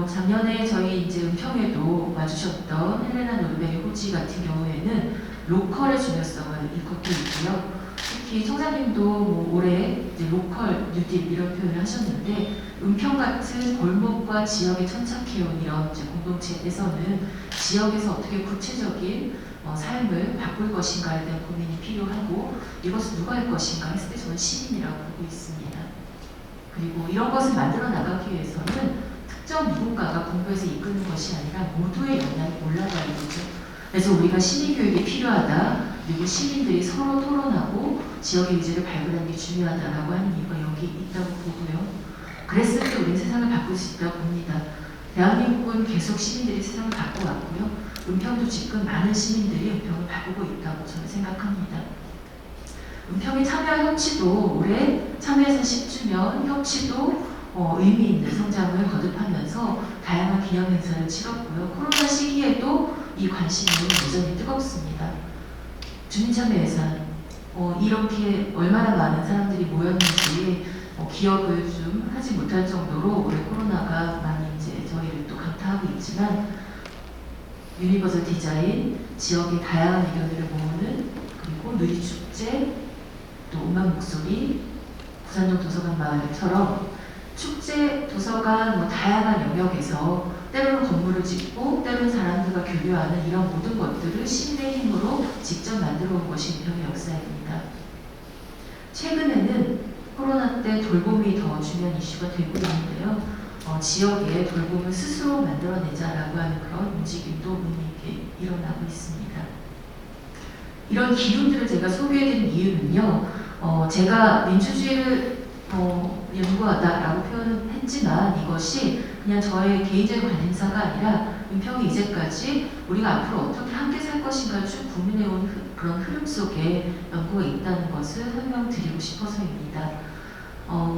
작년에 저희 이제 은평에도 와주셨던 헬레나 노르베리 호지 같은 경우에는 로컬의 중요성을 일컫고 있고요. 특히 청사님도 올해 이제 로컬 뉴딜 이런 표현을 하셨는데, 은평 같은 골목과 지역에 천착해온 이런 이제 공동체에서는 지역에서 어떻게 구체적인 삶을 바꿀 것인가에 대한 고민이 필요하고, 이것을 누가 할 것인가 했을 때 저는 시민이라고 보고 있습니다. 그리고 이런 것을 만들어 나가기 위해서는 특정 누군가가 공부해서 이끄는 것이 아니라 모두의 역량이 올라가야 되죠. 그래서 우리가 시민교육이 필요하다, 그리고 시민들이 서로 토론하고 지역의 의지를 발굴하는 게 중요하다라고 하는 이유가 여기 있다고 보고요. 그랬을 때 우리는 세상을 바꿀 수 있다고 봅니다. 대한민국은 계속 시민들이 세상을 바꿔왔고요. 은평도 지금 많은 시민들이 은평을 바꾸고 있다고 저는 생각합니다. 은평의 참여 협치도 올해 참여해서 10주년 협치도 의미 있는 성장을 거듭하면서 다양한 기념 행사를 치렀고요. 코로나 시기에도 이 관심은 여전히 뜨겁습니다. 주민참여 예산, 이렇게 얼마나 많은 사람들이 모였는지 기억을 좀 하지 못할 정도로 올해 코로나가 많이 이제 저희를 또 강타하고 있지만, 유니버설 디자인, 지역의 다양한 의견들을 모으는, 그리고 누리축제, 또 음악 목소리, 부산동 도서관 마을처럼 축제, 도서관, 다양한 영역에서 때로는 건물을 짓고 때로는 사람들과 교류하는 이런 모든 것들을 시민의 힘으로 직접 만들어 온 것이 은평의 역사입니다. 최근에는 코로나 때 돌봄이 더 중요한 이슈가 되고 있는데요. 지역에 돌봄을 스스로 만들어내자라고 하는 그런 움직임도 의미 있게 일어나고 있습니다. 이런 기운들을 제가 소개해드린 이유는요, 제가 민주주의를 연구하다라고 표현을 했지만, 이것이 그냥 저의 개인적인 관심사가 아니라 은평이 이제까지 우리가 앞으로 어떻게 함께 살 것인가를 쭉 고민해온 그런 흐름 속에 연구가 있다는 것을 설명드리고 싶어서입니다.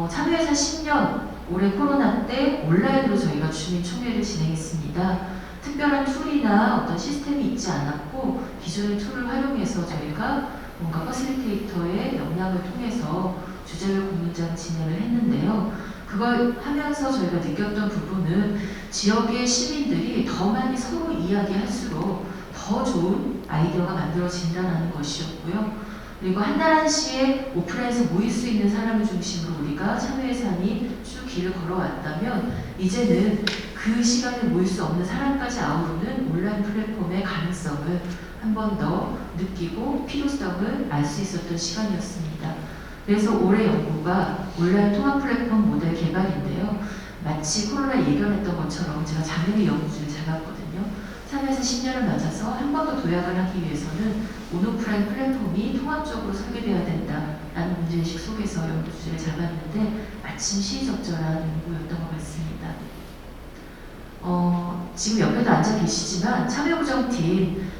참여해서 10년, 올해 코로나 때 온라인으로 저희가 주민총회를 진행했습니다. 특별한 툴이나 어떤 시스템이 있지 않았고, 기존의 툴을 활용해서 저희가 뭔가 퍼실리테이터의 역량을 통해서 주제별 공론장 진행을 했는데요. 그걸 하면서 저희가 느꼈던 부분은 지역의 시민들이 더 많이 서로 이야기할수록 더 좋은 아이디어가 만들어진다는 것이었고요. 그리고 한 달 한시에 오프라인에서 모일 수 있는 사람을 중심으로 우리가 참여 예산이 쭉 길을 걸어왔다면 이제는 그 시간에 모일 수 없는 사람까지 아우르는 온라인 플랫폼의 가능성을 한 번 더 느끼고 필요성을 알 수 있었던 시간이었습니다. 그래서 올해 연구가 온라인 통합 플랫폼 모델 개발인데요. 마치 코로나 예견했던 것처럼 제가 작년에 연구주를 잡았거든요. 3에서 10년을 맞아서 한 번 더 도약을 하기 위해서는 온오프라인 플랫폼이 통합적으로 설계되어야 된다라는 문제의식 속에서 연구주를 잡았는데 마침 시의적절한 연구였던 것 같습니다. 지금 옆에도 앉아 계시지만 참여구정팀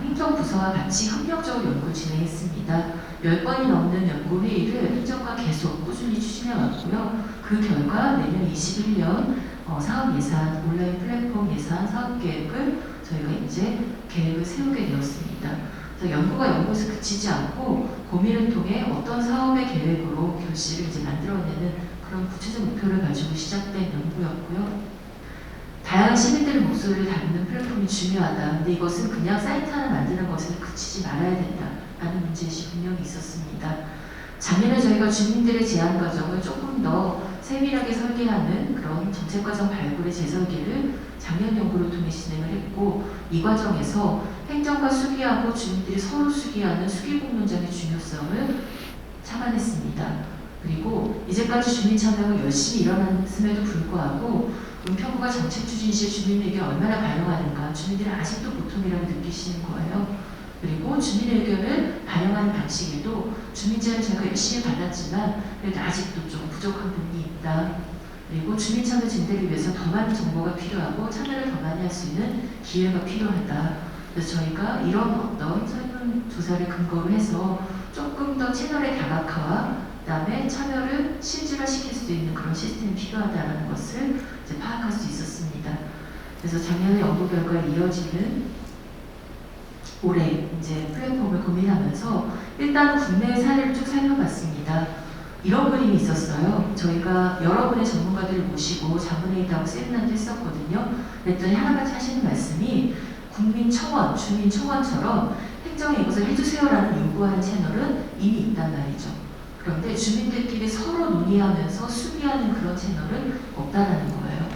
행정부서와 같이 협력적으로 연구를 진행했습니다. 10번이 넘는 연구회의를 행정과 계속 꾸준히 추진해왔고요. 그 결과 내년 21년 사업 예산, 온라인 플랫폼 예산 사업 계획을 저희가 이제 계획을 세우게 되었습니다. 그래서 연구가 연구에서 그치지 않고 고민을 통해 어떤 사업의 계획으로 결실을 이제 만들어내는 그런 구체적 목표를 가지고 시작된 연구였고요. 다양한 시민들의 목소리를 담는 플랫폼이 중요하다. 근데 이것은 그냥 사이트 하나 만드는 것에 그치지 말아야 된다라는 문제의식이 분명히 있었습니다. 작년에 저희가 주민들의 제안 과정을 조금 더 세밀하게 설계하는 그런 정책과정 발굴의 재설계를 작년 연구를 통해 진행을 했고 이 과정에서 행정과 수기하고 주민들이 서로 수기하는 수기공론장의 중요성을 참아냈습니다. 그리고 이제까지 주민 참여가 열심히 일어났음에도 불구하고 은평구가 정책 추진 시에 주민 의견을 얼마나 반영하는가 주민들은 아직도 보통이라고 느끼시는 거예요. 그리고 주민 의견을 반영하는 방식에도 주민 제안을 저희가 열심히 받았지만 그래도 아직도 좀 부족한 부분이 있다. 그리고 주민 참여 증대를 위해서 더 많은 정보가 필요하고 참여를 더 많이 할 수 있는 기회가 필요하다. 그래서 저희가 이런 어떤 설문조사를 근거로 해서 조금 더 채널의 다각화와 그다음에 참여를 실질화시킬 수 있는 그런 시스템이 필요하다는 것을 이제 파악할 수 있었습니다. 그래서 작년에 연구 결과에 이어지는 올해 이제 플랫폼을 고민하면서 일단 국내의 사례를 쭉 살펴봤습니다. 이런 그림이 있었어요. 저희가 여러분의 전문가들을 모시고 자문회의도 하고 세미나도 했었거든요. 그랬더니 하나같이 하시는 말씀이 국민청원, 주민청원처럼 행정에 이것을 해주세요라는 요구하는 채널은 이미 있단 말이죠. 그런데 주민들끼리 서로 논의하면서 수기하는 그런 채널은 없다라는 거예요.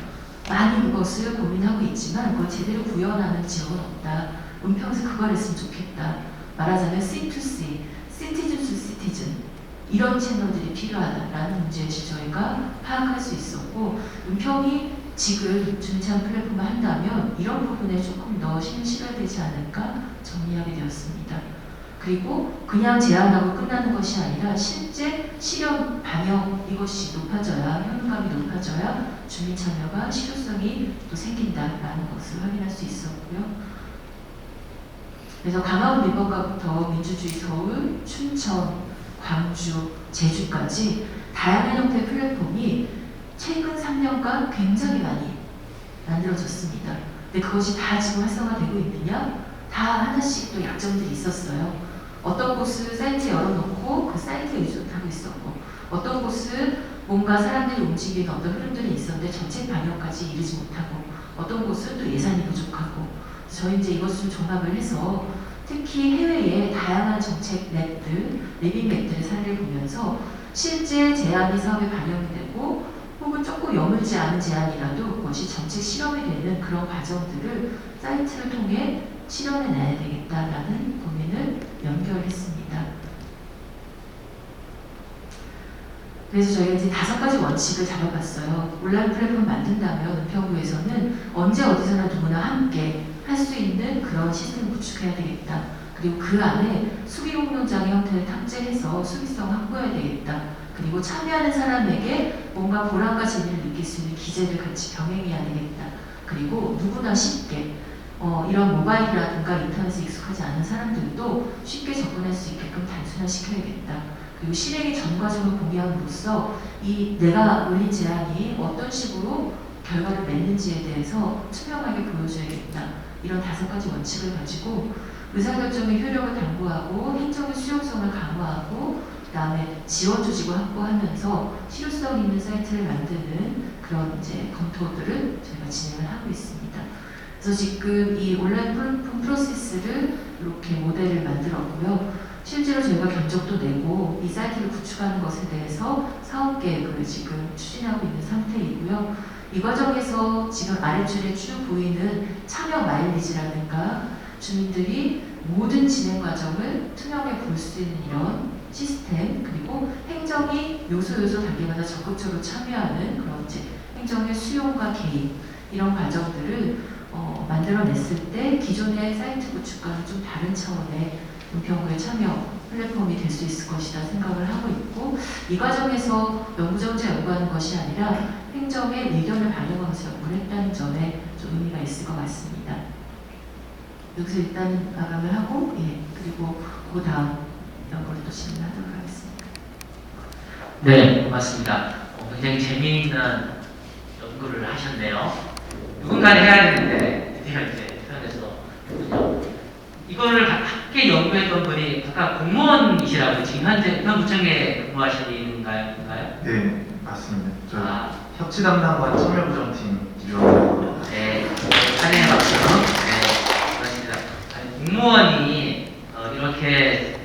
많이 그것을 고민하고 있지만 그걸 제대로 구현하는 지역은 없다. 은평에서 그걸 했으면 좋겠다. 말하자면 C2C, Citizen to Citizen 이런 채널들이 필요하다라는 문제의식 저희가 파악할 수 있었고 은평이 지금 주민참여 플랫폼을 한다면 이런 부분에 조금 더 신경 실어야 되지 않을까 정리하게 되었습니다. 그리고 그냥 제안하고 끝나는 것이 아니라 실제 실현 반영 이것이 높아져야 효능감이 높아져야 주민 참여가 실효성이 또 생긴다라는 것을 확인할 수 있었고요. 그래서 강화도 민법과부터 민주주의 서울, 춘천, 광주, 제주까지 다양한 형태의 플랫폼이 최근 3년간 굉장히 많이 만들어졌습니다. 근데 그것이 다 지금 활성화되고 있느냐? 다 하나씩 또 약점들이 있었어요. 어떤 곳은 사이트 열어놓고 그 사이트에 의존하고 있었고 어떤 곳은 뭔가 사람들이 움직이는 어떤 흐름들이 있었는데 정책 반영까지 이르지 못하고 어떤 곳은 또 예산이 부족하고 저희 이제 이것을 종합을 해서 특히 해외의 다양한 정책 맵들, 리빙 맵들의 사례를 보면서 실제 제안이 사업에 반영이 되고 혹은 조금 여물지 않은 제안이라도 그것이 정책 실험이 되는 그런 과정들을 사이트를 통해 실현해내야 되겠다라는 고민을 연결했습니다. 그래서 저희가 이제 5가지 원칙을 잡아봤어요. 온라인 플랫폼 만든다면 은평구에서는 언제 어디서나 누구나 함께 할 수 있는 그런 시스템을 구축해야 되겠다. 그리고 그 안에 수기공론장의 형태를 탑재해서 수기성을 확보해야 되겠다. 그리고 참여하는 사람에게 뭔가 보람과 재미를 느낄 수 있는 기재를 같이 병행해야 되겠다. 그리고 누구나 쉽게 이런 모바일이라든가 인터넷에 익숙하지 않은 사람들도 쉽게 접근할 수 있게끔 단순화시켜야겠다. 그리고 실행의 전 과정을 공유함으로써 이 내가 올린 제안이 어떤 식으로 결과를 맺는지에 대해서 투명하게 보여줘야겠다. 이런 5가지 원칙을 가지고 의사결정의 효력을 당부하고 행정의 수용성을 강화하고 그다음에 지원 조직을 확보하면서 실효성 있는 사이트를 만드는 그런 이제 검토들을 저희가 진행을 하고 있습니다. 그래서 지금 이 온라인 플랫폼 프로세스를 이렇게 모델을 만들었고요. 실제로 저희가 견적도 내고 이 사이트를 구축하는 것에 대해서 사업 계획을 지금 추진하고 있는 상태이고요. 이 과정에서 지금 아래줄에 쭉 보이는 참여 마일리지라든가 주민들이 모든 진행 과정을 투명하게 볼 수 있는 이런 시스템, 그리고 행정이 요소 단계마다 적극적으로 참여하는 그런 이제 행정의 수용과 개입, 이런 과정들을 만들어냈을 때 기존의 사이트 구축과는 좀 다른 차원의 은평구의 참여 플랫폼이 될 수 있을 것이다 생각을 하고 있고, 이 과정에서 연구정제 연구하는 것이 아니라 행정의 의견을 반영하면서 연구를 했다는 점에 좀 의미가 있을 것 같습니다. 여기서 일단 마감을 하고, 그리고 그 다음 연구를 또 진행하도록 하겠습니다. 네, 고맙습니다. 굉장히 재미있는 연구를 하셨네요. 누군가는 해야 되는데 드디어 이제 편에서 이거를 함께 연구했던 분이 아까 공무원이시라고 지금 현재 은평구청에 근무하시는가요? 네, 맞습니다. 저 아, 협치 담당과 참여부정팀 기조합니다. 네, 사진의 박수. 네, 그렇습니다. 아니, 공무원이 이렇게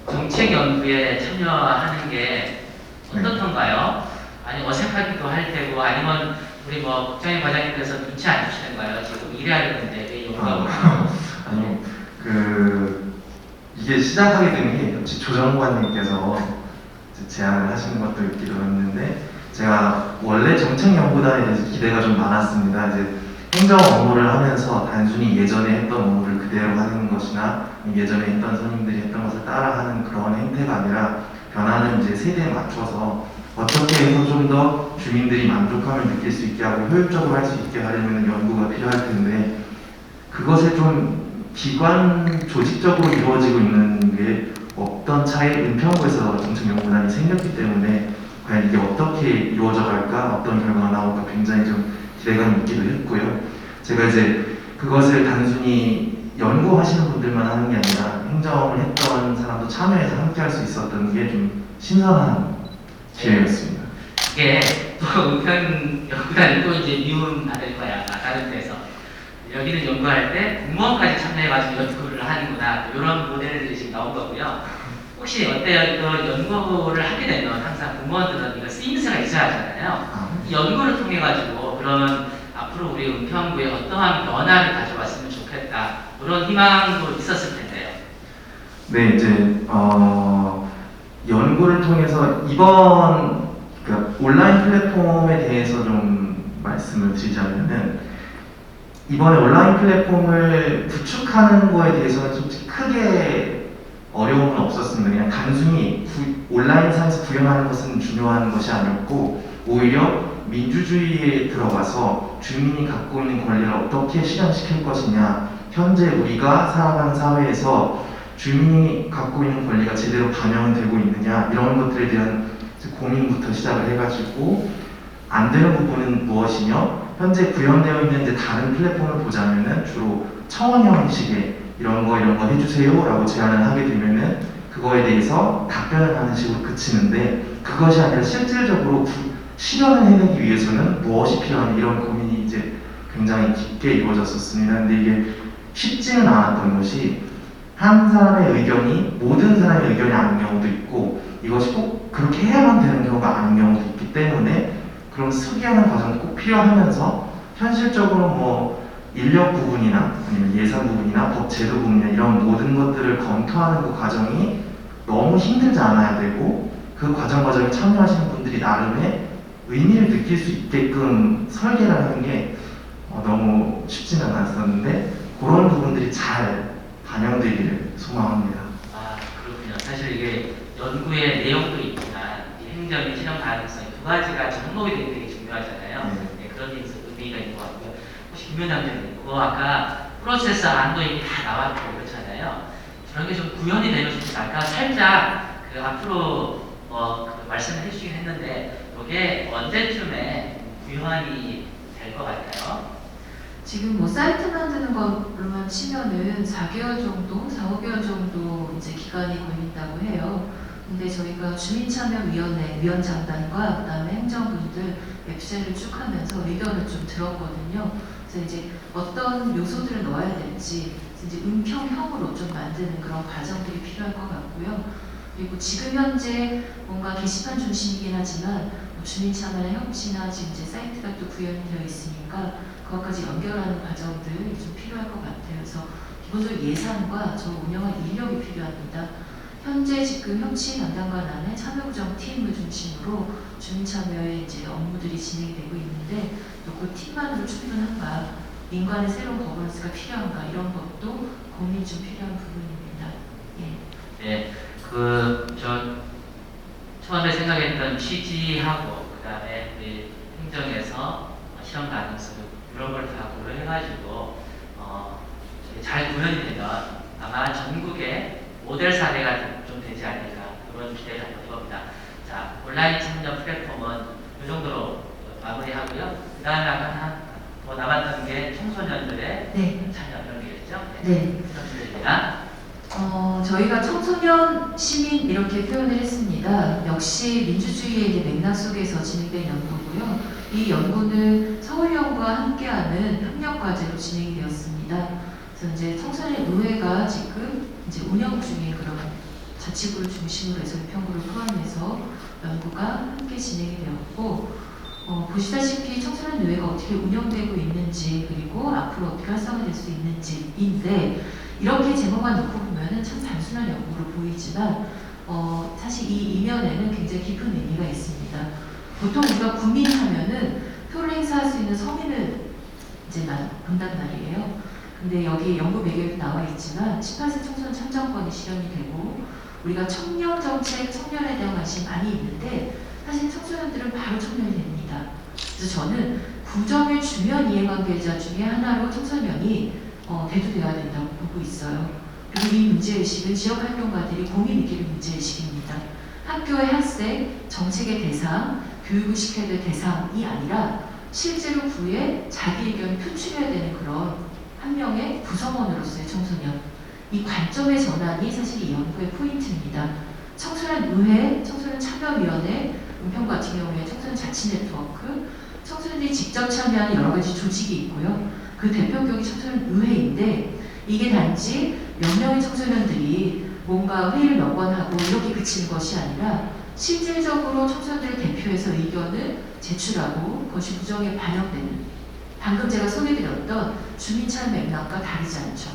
정책 연구에 참여하는 게 어떻던가요? 아니 어색하기도 할 테고, 아니면 우리 뭐 국장님 과장님께서 눈치 안 주시는 거예요? 지금 일해야 되는데 왜 연구하고 아니요, 이게 시작하게 된 게 역시 조정관님께서 제안을 하시는 것도 있기도 했는데, 제가 원래 정책연구단에 대해서 기대가 좀 많았습니다. 이제 행정 업무를 하면서 단순히 예전에 했던 업무를 그대로 하는 것이나 예전에 했던 선임들이 했던 것을 따라하는 그런 행태가 아니라 변하는 이제 세대에 맞춰서 어떻게 해서 좀 더 주민들이 만족감을 느낄 수 있게 하고 효율적으로 할 수 있게 하려면 연구가 필요할 텐데, 그것을 좀 기관 조직적으로 이루어지고 있는 게 없던 차에 은평구에서 정책연구단이 생겼기 때문에 과연 이게 어떻게 이루어져 갈까, 어떤 결과가 나올까 굉장히 좀 기대감이 있기도 했고요. 제가 이제 그것을 단순히 연구하시는 분들만 하는 게 아니라 행정을 했던 사람도 참여해서 함께 할 수 있었던 게 좀 신선한 기회였습니다. 이게 또 은평 연구단이 또 이제 미움받을 거야. 다른 데서 여기는 연구할 때 공무원까지 참여해가지고 연구를 하는구나, 이런 모델들이 지금 나온 거고요. 혹시 어때요? 이거 연구를 하게 되면 항상 공무원들은 이거 쓰임새가 있어야 하잖아요. 이 연구를 통해 가지고 그러면 앞으로 우리 은평구에 어떠한 변화를 가져왔으면 좋겠다, 그런 희망도 있었을 텐데요. 네, 이제 연구를 통해서 이번 온라인 플랫폼에 대해서 좀 말씀을 드리자면은, 이번에 온라인 플랫폼을 구축하는 거에 대해서는 솔직히 크게 어려움은 없었습니다. 그냥 단순히 온라인상에서 구현하는 것은 중요한 것이 아니었고, 오히려 민주주의에 들어가서 주민이 갖고 있는 권리를 어떻게 실현시킬 것이냐, 현재 우리가 살아가는 사회에서 주민이 갖고 있는 권리가 제대로 반영되고 있느냐, 이런 것들에 대한 고민부터 시작을 해가지고, 안 되는 부분은 무엇이며, 현재 구현되어 있는 이제 다른 플랫폼을 보자면은 주로 청원 형식의 이런 거 해주세요 라고 제안을 하게 되면은 그거에 대해서 답변을 하는 식으로 그치는데, 그것이 아니라 실질적으로 실현을 해내기 위해서는 무엇이 필요하냐, 이런 고민이 이제 굉장히 깊게 이루어졌었습니다. 근데 이게 쉽지는 않았던 것이, 한 사람의 의견이 모든 사람의 의견이 아닌 경우도 있고, 이것이 꼭 그렇게 해야만 되는 경우가 아닌 경우도 있기 때문에, 그런 수기하는 과정이 꼭 필요하면서 현실적으로 뭐 인력 부분이나 아니면 예산 부분이나 법 제도 부분이나 이런 모든 것들을 검토하는 그 과정이 너무 힘들지 않아야 되고, 그 과정에 참여하시는 분들이 나름의 의미를 느낄 수 있게끔 설계를 하는 게 너무 쉽지는 않았었는데, 그런 부분들이 잘 반영되기를 소망합니다. 아, 그렇군요. 사실 이게 연구의 내용도 있지만 이 행정의 실현 가능성, 두 가지가 접목이 되는 게 되게 중요하잖아요. 네, 그런 의미가 있는 것 같고요. 혹시 김현장님, 그거 아까 프로세스 안도 이미 다 나왔고 그렇잖아요. 그런 게 좀 구현이 되면 좋겠다. 아까 살짝 앞으로 말씀을 해주시긴 했는데, 이게 언제쯤에 구현이 될 것 같아요? 지금 뭐 사이트 만드는 것로만 치면은 4개월 정도, 4-5개월 정도 이제 기간이 걸린다고 해요. 근데 저희가 주민참여위원회 위원장단과 그다음에 행정분들 웹사이트를 쭉 하면서 의견을 좀 들었거든요. 그래서 이제 어떤 요소들을 넣어야 될지 그래서 이제 은평형으로 좀 만드는 그런 과정들이 필요할 것 같고요. 그리고 지금 현재 뭔가 게시판 중심이긴 하지만 뭐 주민참여나 협치나 지금 이제 사이트가 또 구현이 되어 있으니까 그것까지 연결하는 과정들이 좀 필요할 것 같아요. 그래서 기본적으로 예산과 저 운영할 인력이 필요합니다. 현재 지금 협치 담당관 안에 참여구정팀을 중심으로 주민참여의 이제 업무들이 진행이 되고 있는데 또 그 팀만으로 충분한가, 민관의 새로운 거버넌스가 필요한가 이런 것도 고민이 좀 필요한 부분입니다. 예. 네, 저 처음에 생각했던 취지하고 그다음에 우리 행정에서 실험 가능성 이런 걸 다 고려해가지고 잘 구현이 되면 아마 전국에 모델 사례가 좀 되지 않을까 그런 기대를 한번 해봅니다. 자, 온라인 참여 플랫폼은 이 정도로 마무리하고요. 그 다음에 아까 더 남았던 게 청소년들의 네. 참여 이런 게 있죠? 네. 부탁드립니다. 저희가 청소년 시민 이렇게 표현을 했습니다. 역시 민주주의의 이제 맥락 속에서 진행된 연구고요. 이 연구는 서울연구와 함께하는 협력과제로 진행이 되었습니다. 그래서 이제 청소년 의회가 지금 이제 운영 중인 그런 자치구를 중심으로 해서 은평구를 포함해서 연구가 함께 진행이 되었고, 보시다시피 청소년 의회가 어떻게 운영되고 있는지 그리고 앞으로 어떻게 활성화될 수 있는지인데 이렇게 제목만 놓고 보면은 참 단순한 연구로 보이지만 사실 이 이면에는 굉장히 깊은 의미가 있습니다. 보통 우리가 국민하면은 표를 행사할 수 있는 서민을 이제 본단 말이에요. 근데 여기 연구 배경에도 나와 있지만 18세 청소년 참정권이 실현이 되고 우리가 청년 정책, 청년에 대한 관심이 많이 있는데 사실 청소년들은 바로 청년이 됩니다. 그래서 저는 구정의 주면 이해관계자 중에 하나로 청소년이 대두되어야 된다고 보고 있어요. 그리고 이 문제의식은 지역활동가들이 공히 느끼는 문제의식입니다. 학교의 학생, 정책의 대상, 교육을 시켜야 될 대상이 아니라 실제로 구에 자기 의견을 표출해야 되는 그런 한 명의 구성원으로서의 청소년. 이 관점의 전환이 사실 이 연구의 포인트입니다. 청소년 의회, 청소년 참여위원회, 은평 같은 경우에 청소년 자치 네트워크, 청소년들이 직접 참여하는 여러 가지 조직이 있고요. 그 대표격이 청소년 의회인데 이게 단지 몇 명의 청소년들이 뭔가 회의를 몇 번 하고 이렇게 그치는 것이 아니라 실질적으로 청소년들을 대표해서 의견을 제출하고 그것이 구정에 반영되는 방금 제가 소개드렸던 주민참여 맥락과 다르지 않죠.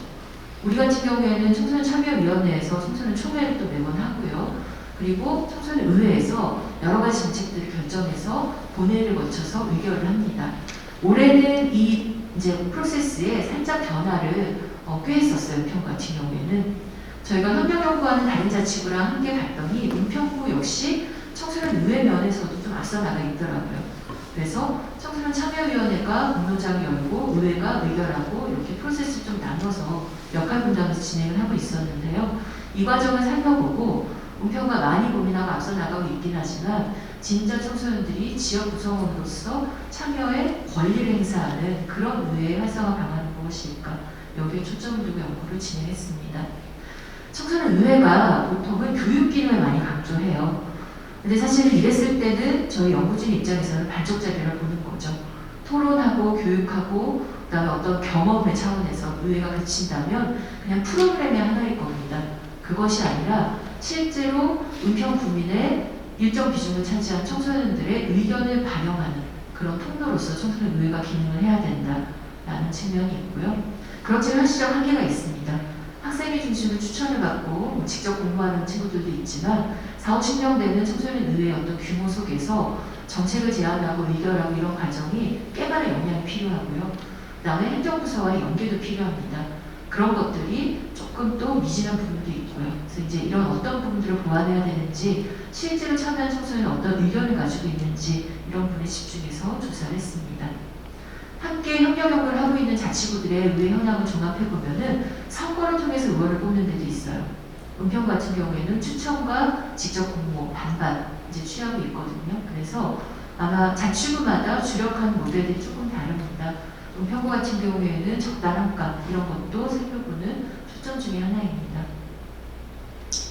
우리 같은 경우에는 청소년 참여위원회에서 청소년 총회를 또 매번 하고요. 그리고 청소년 의회에서 여러 가지 정책들을 결정해서 본회의를 거쳐서 의결을 합니다. 올해는 이 이제 프로세스에 살짝 변화를 꽤 했었어요. 은평 같은 경우에는 저희가 협력연구하는 다른 자치구랑 함께 갔더니 은평구 역시 청소년 의회 면에서도 좀 앞서 나가 있더라고요. 그래서 청소년 참여위원회가 공론장을 열고 의회가 의결하고 이렇게 프로세스를 좀 나눠서 역할 분담해서 진행을 하고 있었는데요. 이 과정을 살펴보고 은평과 많이 고민하고 앞서 나가고 있긴 하지만 진짜 청소년들이 지역 구성원으로서 참여의 권리를 행사하는 그런 의회의 활성화 방안은 무엇일까? 여기에 초점을 두고 연구를 진행했습니다. 청소년 의회가 보통은 교육 기능을 많이 강조해요. 근데 사실 이랬을 때는 저희 연구진 입장에서는 반쪽짜리를 보는 거죠. 토론하고 교육하고 그다음에 어떤 경험의 차원에서 의회가 그친다면 그냥 프로그램의 하나일 겁니다. 그것이 아니라 실제로 은평 구민의 일정 비중을 차지한 청소년들의 의견을 반영하는 그런 통로로서 청소년 의회가 기능을 해야 된다라는 측면이 있고요. 그렇지만 한시적 한계가 있습니다. 학생의 중심으로 추천을 받고 직접 공부하는 친구들도 있지만 4, 50명 되는 청소년 의회의 어떤 규모 속에서 정책을 제안하고 의결하고 이런 과정이 꽤 많은 역량이 필요하고요. 그 다음에 행정부서와의 연계도 필요합니다. 그런 것들이 조금 또 미진한 부분도 있고요. 그래서 이제 이런 어떤 부분들을 보완해야 되는지 실제로 참여한 청소년이 어떤 의견을 가지고 있는지 이런 부분에 집중해서 조사를 했습니다. 함께 협력 연구를 하고 있는 자치구들의 의회 현황을 종합해보면은 선거를 통해서 의원을 뽑는 데도 있어요. 은평 같은 경우에는 추천과 직접 공모, 반반 이제 취하고 있거든요. 그래서 아마 자치구마다 주력하는 모델들이 조금 다릅니다. 은평구 같은 경우에는 적당한가 이런 것도 살펴보는 초점 중에 하나입니다.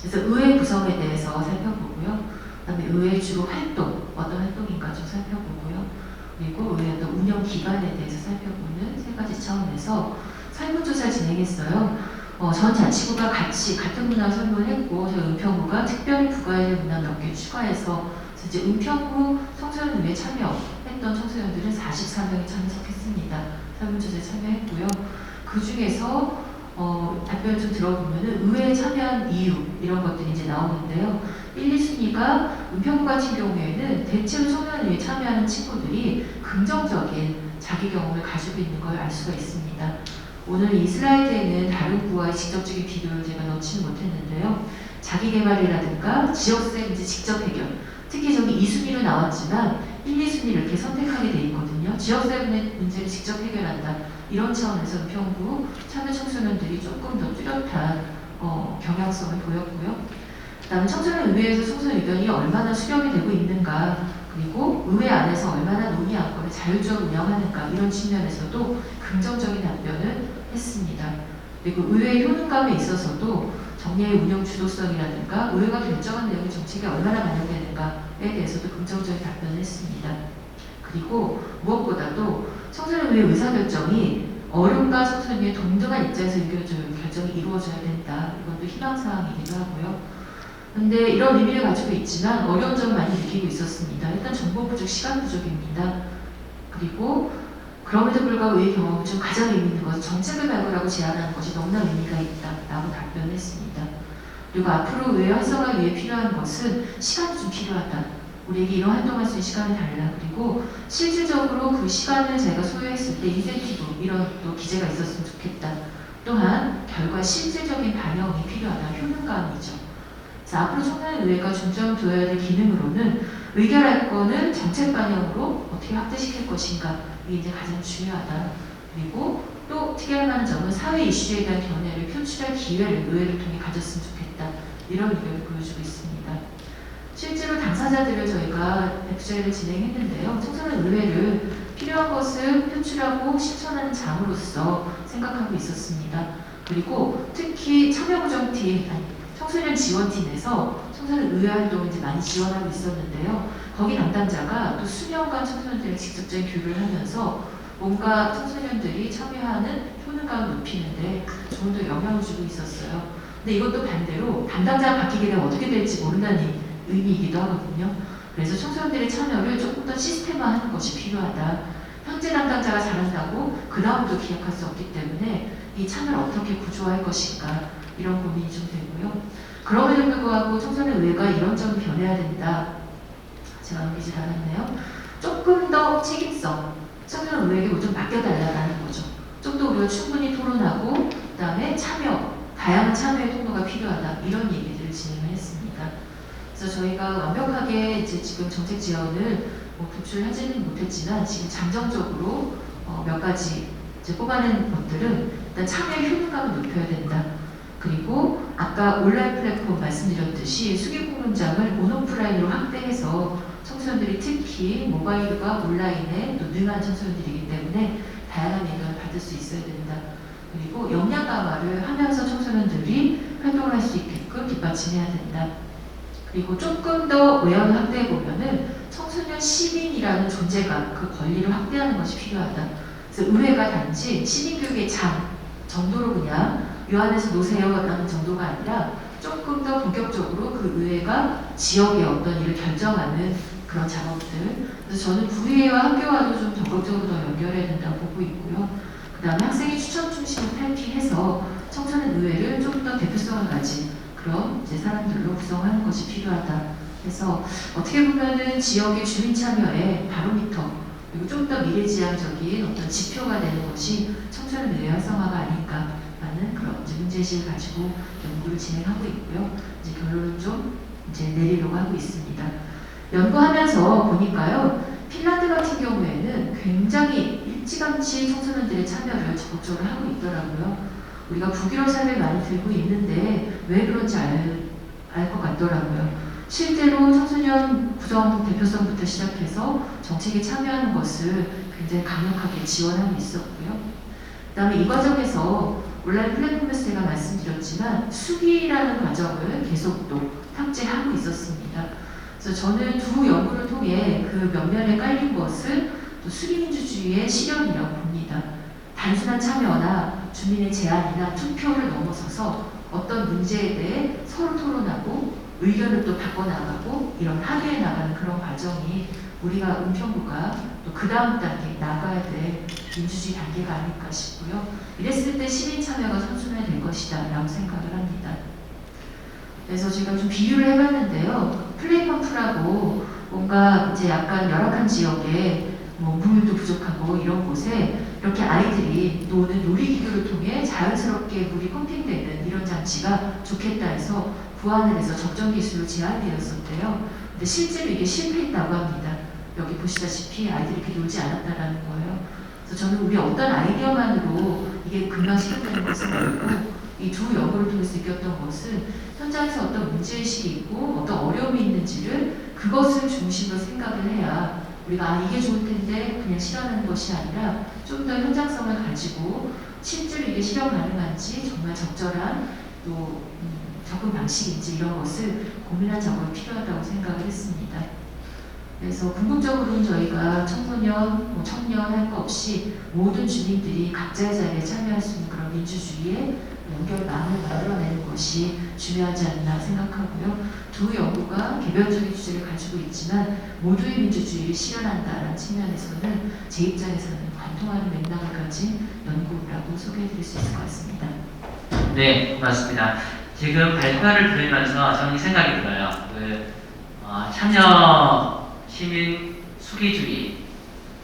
그래서 의회 구성에 대해서 살펴보고요. 그다음에 의회 주로 활동, 어떤 활동인가 좀 살펴보고요. 그리고 의회 또 운영 기관에 대해서 살펴보는 세 가지 차원에서 설문조사 설문조사를 진행했어요. 전 자치구가 같은 문항 설문을 했고 저희 은평구가 특별히 부과해야 될 문항 몇 개 추가해서 이제 은평구 청소년위에 참여했던 청소년들은 44명이 참석했습니다. 설문조사에 참여했고요. 그 중에서 답변을 좀 들어보면은 의회에 참여한 이유 이런 것들이 이제 나오는데요. 1, 2순위가 은평구 같은 경우에는 대체로 청소년위에 참여하는 친구들이 긍정적인 자기 경험을 가지고 있는 걸 알 수가 있습니다. 오늘 이 슬라이드에는 다른 구와의 직접적인 비교를 제가 넣지는 못했는데요. 자기개발이라든가 지역세 문제 직접 해결, 특히 저기 2순위로 나왔지만 1, 2순위를 이렇게 선택하게 돼 있거든요. 지역세 문제를 직접 해결한다. 이런 차원에서 은평구 참여 청소년들이 조금 더 뚜렷한 경향성을 보였고요. 그다음에 청소년의회에서 청소년 의견이 얼마나 수렴이 되고 있는가, 그리고 의회 안에서 얼마나 논의 안건을 자율적으로 운영하는가 이런 측면에서도 긍정적인 답변을 했습니다. 그리고 의회의 효능감에 있어서도 정례의 운영 주도성이라든가 의회가 결정한 내용의 정책에 얼마나 반영되는가에 대해서도 긍정적인 답변을 했습니다. 그리고 무엇보다도 청소년의회 의사결정이 어른과 청소년의 동등한 입장에서 결정이 이루어져야 된다. 이건 또 희망사항이기도 하고요. 근데 이런 의미를 가지고 있지만 어려운 점을 많이 느끼고 있었습니다. 일단 정보 부족, 시간 부족입니다. 그리고 그럼에도 불구하고 의회 경험을 좀 가장 의미 있는 것은 정책을 발굴하고 제안하는 것이 너무나 의미가 있다라고 답변을 했습니다. 그리고 앞으로 의회 활성화를 위해 필요한 것은 시간이 좀 필요하다. 우리에게 이런 활동할 수 있는 시간을 달라. 그리고 실질적으로 그 시간을 제가 소유했을 때 인센티브 이런 또 기재가 있었으면 좋겠다. 또한 결과 실질적인 반영이 필요하다. 효능감이죠. 앞으로 청소년의회가 중점 둬야 될 기능으로는 의결할 거는 정책 반영으로 어떻게 확대시킬 것인가, 이게 이제 가장 중요하다. 그리고 또 특이할 만한 점은 사회 이슈에 대한 견해를 표출할 기회를 의회를 통해 가졌으면 좋겠다. 이런 의견을 보여주고 있습니다. 실제로 당사자들을 저희가 백수회를 진행했는데요. 청소년의회를 필요한 것을 표출하고 실천하는 장으로서 생각하고 있었습니다. 그리고 특히 참여구정팀, 청소년 지원팀 내서 청소년 의회 활동을 이제 많이 지원하고 있었는데요. 거기 담당자가 또 수년간 청소년들과 직접적인 교류를 하면서 뭔가 청소년들이 참여하는 효능감을 높이는데 조금 더 영향을 주고 있었어요. 근데 이것도 반대로 담당자가 바뀌게 되면 어떻게 될지 모른다는 의미이기도 하거든요. 그래서 청소년들의 참여를 조금 더 시스템화하는 것이 필요하다. 현재 담당자가 잘한다고 그 다음부터 기약할 수 없기 때문에 이 참여를 어떻게 구조할 것인가, 이런 고민이 좀 되고요. 그럼에도 불구하고 청소년의회가 이런 점을 변해야 된다. 제가 넘기질 않았네요. 조금 더 책임성, 청소년의회에게 좀 맡겨달라는 거죠. 좀 더 우리가 충분히 토론하고, 그 다음에 참여, 다양한 참여의 통로가 필요하다. 이런 얘기들을 진행을 했습니다. 그래서 저희가 완벽하게 이제 지금 정책 지원을 도출하지는 못했지만 지금 잠정적으로 몇 가지 이제 뽑아낸 것들은 일단 참여의 효능감을 높여야 된다. 그리고 아까 온라인 플랫폼 말씀드렸듯이 수기 공론장을 온오프라인으로 확대해서 청소년들이 특히 모바일과 온라인에 또 능한 청소년들이기 때문에 다양한 의견을 받을 수 있어야 된다. 그리고 역량 강화를 하면서 청소년들이 활동을 할 수 있게끔 뒷받침해야 된다. 그리고 조금 더 외연을 확대해 보면은 청소년 시민이라는 존재감, 그 권리를 확대하는 것이 필요하다. 그래서 의회가 단지 시민교육의 장 정도로 그냥 요 안에서 노세요라는 정도가 아니라 조금 더 본격적으로 그 의회가 지역의 어떤 일을 결정하는 그런 작업들. 그래서 저는 구의회와 학교와도 좀 적극적으로 더 연결해야 된다고 보고 있고요. 그 다음에 학생의 추천 중심을 탈피해서 청소년 의회를 좀 더 대표성을 가진 그런 이제 사람들로 구성하는 것이 필요하다. 그래서 어떻게 보면은 지역의 주민 참여에 바로미터, 그리고 좀 더 미래지향적인 어떤 지표가 되는 것이 청소년 의회 활성화가 아닐까라는 그런 이제 문제의식을 가지고 연구를 진행하고 있고요. 이제 결론을 좀 이제 내리려고 하고 있습니다. 연구하면서 보니까요, 핀란드 같은 경우에는 굉장히 일찌감치 청소년들의 참여를 적극적으로 하고 있더라고요. 우리가 북유럽 사례를 많이 들고 있는데 왜 그런지 알 것 같더라고요. 실제로 청소년 구성 대표성부터 시작해서 정책에 참여하는 것을 굉장히 강력하게 지원하고 있었고요. 그 다음에 이 과정에서 온라인 플랫폼에서 제가 말씀드렸지만 수기라는 과정을 계속 또 탑재하고 있었습니다. 그래서 저는 두 연구를 통해 그 면면에 깔린 것을 또 수기민주주의의 실현이라고 봅니다. 단순한 참여나 주민의 제안이나 투표를 넘어서서 어떤 문제에 대해 서로 토론하고 의견을 또 바꿔나가고 이런 합의해 나가는 그런 과정이 우리가 은평구가 또 그 다음 단계 나가야 될 민주주의 단계가 아닐까 싶고요. 이랬을 때 시민 참여가 선순환될 것이다 라고 생각을 합니다. 그래서 제가 좀 비유를 해봤는데요. 플레이펌프라고 뭔가 이제 약간 열악한 지역에 뭐 물도 부족하고 이런 곳에 이렇게 아이들이 노는 놀이기구를 통해 자연스럽게 물이 펌핑되는 이런 장치가 좋겠다 해서 부안을 해서 적정 기술로 제안되었었대요. 근데 실제로 이게 실패했다고 합니다. 여기 보시다시피 아이들이 이렇게 놀지 않았다라는 거예요. 그래서 저는 우리 어떤 아이디어만으로 이게 금방 실현되는 것은 아니고 이 두 연구를 통해서 느꼈던 것은 현장에서 어떤 문제의식이 있고 어떤 어려움이 있는지를 그것을 중심으로 생각을 해야 우리가 이게 좋을 텐데 그냥 실현하는 것이 아니라 좀 더 현장성을 가지고 실제로 이게 실현 가능한지 정말 적절한 또 접근 방식인지 이런 것을 고민할 작업이 필요하다고 생각을 했습니다. 그래서 궁극적으로는 저희가 청소년, 청년 할 거 없이 모든 주민들이 각자의 자리에 참여할 수 있는 그런 민주주의의 연결망을 만들어내는 것이 중요하지 않나 생각하고요. 두 연구가 개별적인 주제를 가지고 있지만 모두의 민주주의를 실현한다는 측면에서는 제 입장에서는 관통하는 맥락을 가진 연구라고 소개해드릴 수 있을 것 같습니다. 네, 고맙습니다. 지금 발표를 들으면서 저는 이 생각이 들어요. 참여 시민 수기주의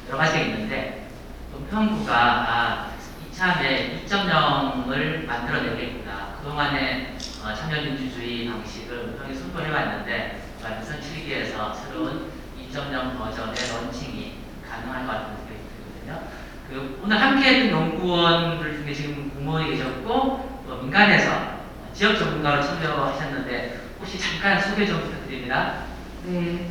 여러 가지가 있는데 은평구가 이참에 2.0을 만들어내겠구나. 그동안의 참여민주주의 방식을 은평이 선보해왔는데 2007기에서 새로운 2.0 버전의 런칭이 가능할 것 같은 생각이 들거든요. 오늘 함께했던 연구원들 중에 지금 공무원이 계셨고 또 민간에서 지역 전문가로 참여하셨는데 혹시 잠깐 소개 좀 부탁드립니다. 네,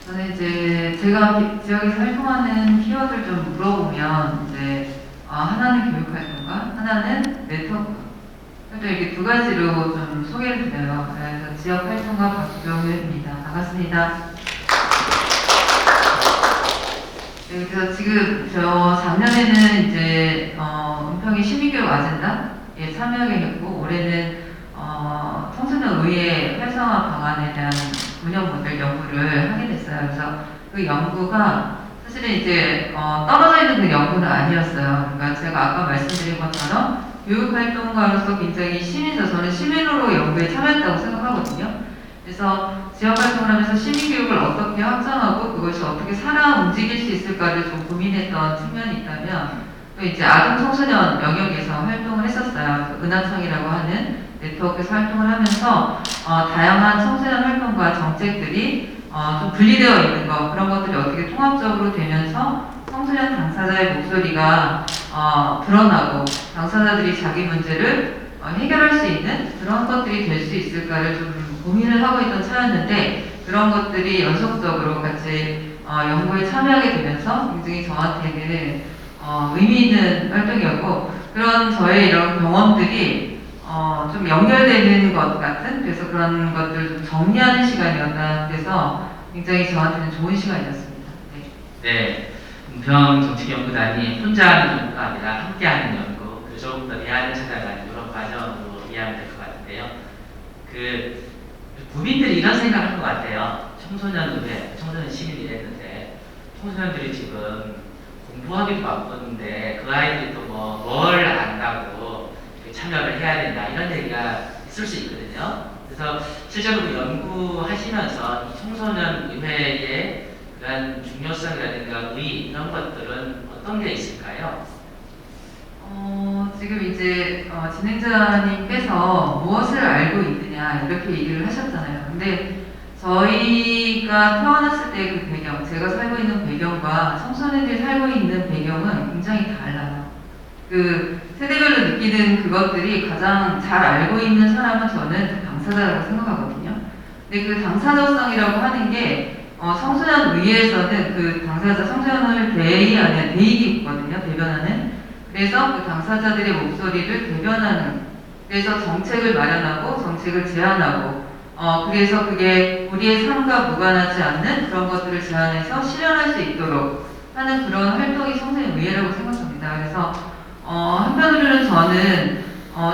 저는 이제 제가 지역에서 활동하는 키워드를 좀 물어보면 이제 하나는 교육활동가, 하나는 네트워크. 이렇게 두 가지로 좀 소개를 드려요. 그래서 지역활동가 박주경입니다. 반갑습니다. 네, 그래서 지금 저 작년에는 이제 은평이 시민교육 아젠다에 참여하게 됐고 올해는 청소년 의회 활성화 방안에 대한 운영 모델 연구를 하게 됐어요. 그래서 그 연구가 사실은 이제 떨어져 있는 그 연구는 아니었어요. 그러니까 제가 아까 말씀드린 것처럼 교육활동가로서 굉장히 저는 시민으로 연구에 참여했다고 생각하거든요. 그래서 지역활동을 하면서 시민교육을 어떻게 확장하고 그것이 어떻게 살아 움직일 수 있을까를 좀 고민했던 측면이 있다면 또 이제 아동 청소년 영역에서 활동을 했었어요. 은하청이라고 하는 네트워크에서 활동을 하면서 다양한 청소년 활동과 정책들이 좀 분리되어 있는 것 그런 것들이 어떻게 통합적으로 되면서 청소년 당사자의 목소리가 드러나고 당사자들이 자기 문제를 해결할 수 있는 그런 것들이 될 수 있을까를 좀 고민을 하고 있던 차였는데 그런 것들이 연속적으로 같이 연구에 참여하게 되면서 굉장히 저한테는 의미 있는 활동이었고 그런 저의 이런 경험들이 좀 연결되는 것 같은 그래서 그런 것들을 좀 정리하는 시간이었다 그래서 굉장히 저한테는 좋은 시간이었습니다. 네, 은평정책연구단이 혼자 하는 연구가 아니라 함께하는 연구 그리고 조금 더 대안을 찾아가는 이런 과정으로 이해하면 될 것 같은데요. 국민들이 이런 생각을 할 것 같아요. 청소년 시민이 했는데 청소년들이 지금 공부하기도 바쁜데 그 아이들이 또 뭘 안다고 참여를 해야 된다 이런 얘기가 있을 수 있거든요. 그래서 실제로 연구하시면서 이 청소년 의회의 그런 중요성이라든가 의의 이런 것들은 어떤 게 있을까요? 지금 이제 진행자님께서 무엇을 알고 있느냐 이렇게 얘기를 하셨잖아요. 근데 저희가 태어났을 때 그 배경, 제가 살고 있는 배경과 청소년들이 살고 있는 배경은 굉장히 달라요. 그 세대별로 느끼는 그것들이 가장 잘 알고 있는 사람은 저는 당사자라고 생각하거든요. 근데 그 당사자성이라고 하는 게 청소년 의회에서는 그 당사자 청소년을 대의기구거든요. 대변하는. 그래서 그 당사자들의 목소리를 대변하는. 그래서 정책을 마련하고 정책을 제안하고 그래서 그게 우리의 삶과 무관하지 않는 그런 것들을 제안해서 실현할 수 있도록 하는 그런 활동이 청소년 의회라고 생각합니다. 그래서 한편으로는 저는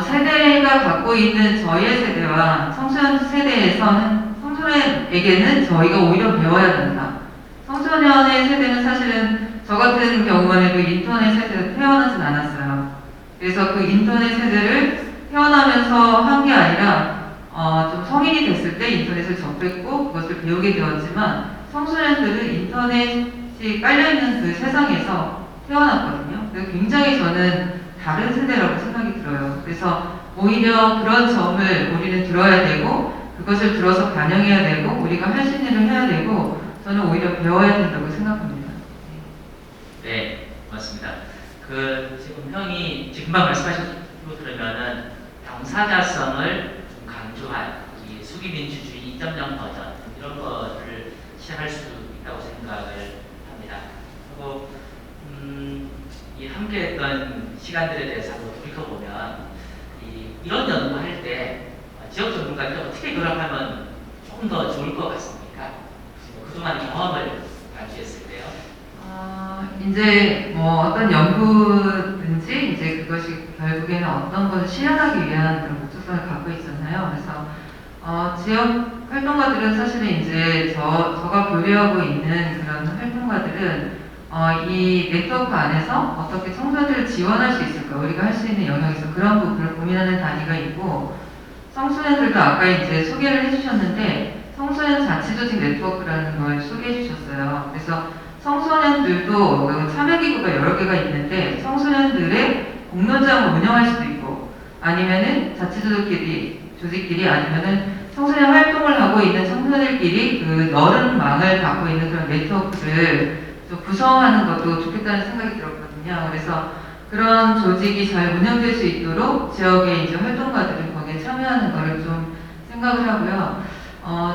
세대가 갖고 있는 저희의 세대와 청소년 세대에서는 청소년에게는 저희가 오히려 배워야 된다. 청소년의 세대는 사실은 저 같은 경우만 해도 인터넷 세대에 태어나진 않았어요. 그래서 그 인터넷 세대를 태어나면서 한 게 아니라 좀 성인이 됐을 때 인터넷을 접했고 그것을 배우게 되었지만 청소년들은 인터넷이 깔려있는 그 세상에서 태어났거든요. 그래서 굉장히 저는 다른 세대라고 생각이 들어요. 그래서 오히려 그런 점을 우리는 들어야 되고 그것을 들어서 반영해야 되고 우리가 할 수 있는 일을 해야 되고 저는 오히려 배워야 된다고 생각합니다. 네, 고맙습니다. 지금 형이 금방 말씀하신 거 들으면은 당사자성을 좀 강조한 이 수기민주주의 2.0 버전 이런 거를 시작할 수 있다고 생각을 합니다. 그리고 이 함께했던 시간들에 대해서 한번 돌이켜보면 이런 연구할 때 지역 전문가들 어떻게 결합하면 조금 더 좋을 것 같습니까? 그동안 경험을 발휘했을 때요. 이제 뭐 어떤 연구든지 이제 그것이 결국에는 어떤 것을 실현하기 위한 그런 목적성을 갖고 있잖아요. 그래서 지역 활동가들은 사실은 이제 저가 교류하고 있는 그런 활동가들은 이 네트워크 안에서 어떻게 청소년들을 지원할 수 있을까, 우리가 할 수 있는 영역에서 그런 부분을 고민하는 단위가 있고, 청소년들도 아까 이제 소개를 해주셨는데 청소년 자치조직 네트워크라는 걸 소개해 주셨어요. 그래서 청소년들도 참여기구가 여러 개가 있는데 청소년들의 공론장을 운영할 수도 있고 아니면은 자치조직끼리 아니면은 청소년 활동을 하고 있는 청소년들끼리 그 넓은 망을 갖고 있는 그런 네트워크를 좀 구성하는 것도 좋겠다는 생각이 들었거든요. 그래서 그런 조직이 잘 운영될 수 있도록 지역의 이제 활동가들이 거기에 참여하는 거를 좀 생각을 하고요.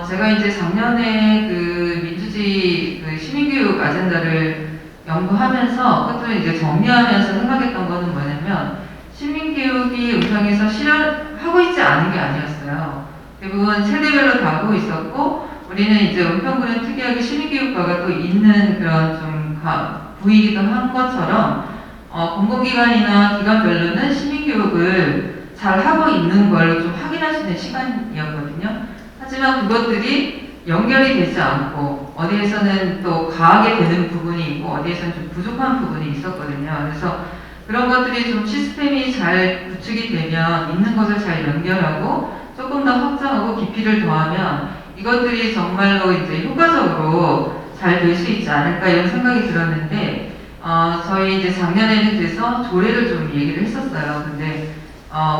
제가 이제 작년에 그 민주주의 그 시민교육 아젠다를 연구하면서 그것도 이제 정리하면서 생각했던 거는 뭐냐면 시민교육이 은평에서 실현하고 있지 않은 게 아니었어요. 대부분 세대별로 다 하고 있었고 우리는 이제 은평구는 특이하게 시민교육과가 또 있는 그런 좀 부이기도 한 것처럼 공공기관이나 기관별로는 시민교육을 잘 하고 있는 걸 좀 확인할 수 있는 시간이었거든요. 하지만 그것들이 연결이 되지 않고 어디에서는 또 과하게 되는 부분이 있고 어디에서는 좀 부족한 부분이 있었거든요. 그래서 그런 것들이 좀 시스템이 잘 구축이 되면 있는 것을 잘 연결하고 조금 더 확장하고 깊이를 더하면 이것들이 정말로 이제 효과적으로 잘 될 수 있지 않을까 이런 생각이 들었는데 저희 이제 작년에는 그래서 조례를 좀 얘기를 했었어요. 근데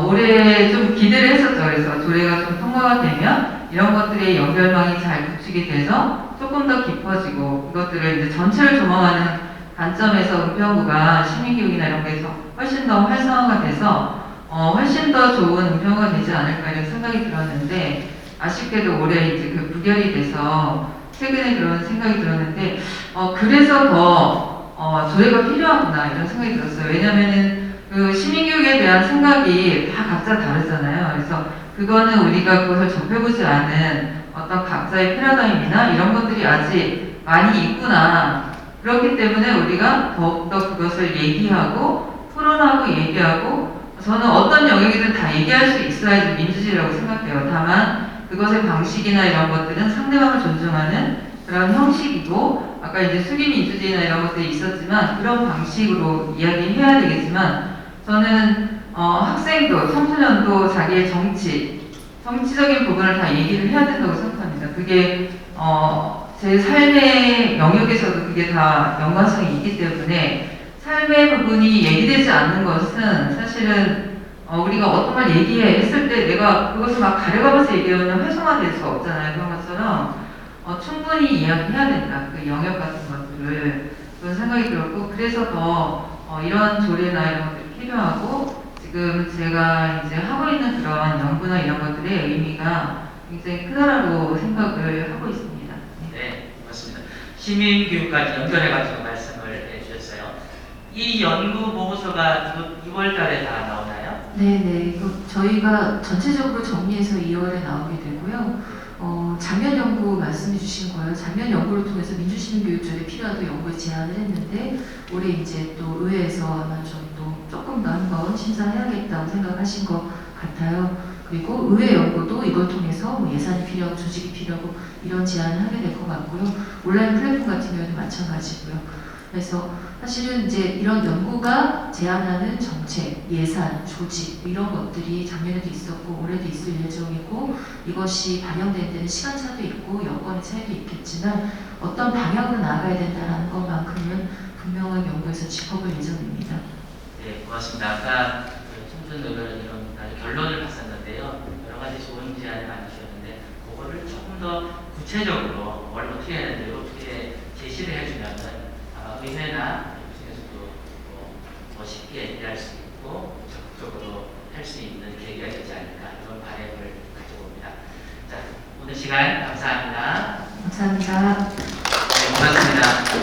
올해 좀 기대를 했었죠. 그래서 조례가 좀 통과가 되면 이런 것들의 연결망이 잘 구축이 돼서 조금 더 깊어지고 이것들을 이제 전체를 조망하는 관점에서 은평구가 시민교육이나 이런 데서 훨씬 더 활성화가 돼서 훨씬 더 좋은 은평구가 되지 않을까 이런 생각이 들었는데 아쉽게도 올해 이제 그 부결이 돼서 최근에 그런 생각이 들었는데 그래서 더 조례가 필요하구나 이런 생각이 들었어요. 왜냐면은 그 시민교육에 대한 생각이 다 각자 다르잖아요. 그래서 그거는 우리가 그것을 접해보지 않은 어떤 각자의 패러다임이나 이런 것들이 아직 많이 있구나. 그렇기 때문에 우리가 더욱더 그것을 얘기하고 토론하고 얘기하고 저는 어떤 영역이든 다 얘기할 수 있어야지 민주주의라고 생각해요. 다만 그것의 방식이나 이런 것들은 상대방을 존중하는 그런 형식이고 아까 이제 수기민주주의나 이런 것들이 있었지만 그런 방식으로 이야기해야 되겠지만 저는 학생도 청소년도 자기의 정치적인 부분을 다 얘기를 해야 된다고 생각합니다. 그게 제 삶의 영역에서도 그게 다 연관성이 있기 때문에 삶의 부분이 얘기되지 않는 것은 사실은 우리가 어떤 걸 얘기했을 때 내가 그것을 막 가려가면서 얘기하면 활성화될 수 없잖아요. 그런 것처럼 충분히 이야기해야 된다. 그 영역 같은 것들을 그런 생각이 들었고 그래서 더 이런 조례나 이런 것들이 필요하고 지금 제가 이제 하고 있는 그런 연구나 이런 것들의 의미가 굉장히 크다라고 생각을 하고 있습니다. 네, 고맙습니다. 시민교육까지 연결해가지고 말씀을 해주셨어요. 이 연구 보고서가 2월 달에 다 나오나요? 네네. 저희가 전체적으로 정리해서 2월에 나오게 되고요. 장면 연구 말씀해 주신 거예요. 장면 연구를 통해서 민주시민교육절에 필요하다고 연구에 제안을 했는데 올해 이제 또 의회에서 아마 조금 더 한번 심사해야겠다고 생각하신 것 같아요. 그리고 의회 연구도 이걸 통해서 뭐 예산이 필요하고 조직이 필요하고 이런 제안을 하게 될 것 같고요. 온라인 플랫폼 같은 경우는 마찬가지고요. 그래서 사실은 이제 이런 연구가 제안하는 정책, 예산, 조직 이런 것들이 작년에도 있었고 올해도 있을 예정이고 이것이 반영된 데는 시간차도 있고 여건의 차이도 있겠지만 어떤 방향으로 나아가야 된다는 것만큼은 분명한 연구에서 짚어볼 예정입니다. 네, 고맙습니다. 아까 청준 의원은 이런 결론을 봤었는데요. 여러 가지 좋은 제안을 많이 주셨는데 그거를 조금 더 구체적으로 뭘 어떻게 해야 되는지 이렇게 제시를 해주면은 아마 의회나 중에서도 더 쉽게 이해할 수 있고 적극적으로 할 수 있는 계기가 되지 않을까 이런 바람을 가져봅니다. 자, 오늘 시간 감사합니다. 감사합니다. 네, 고맙습니다.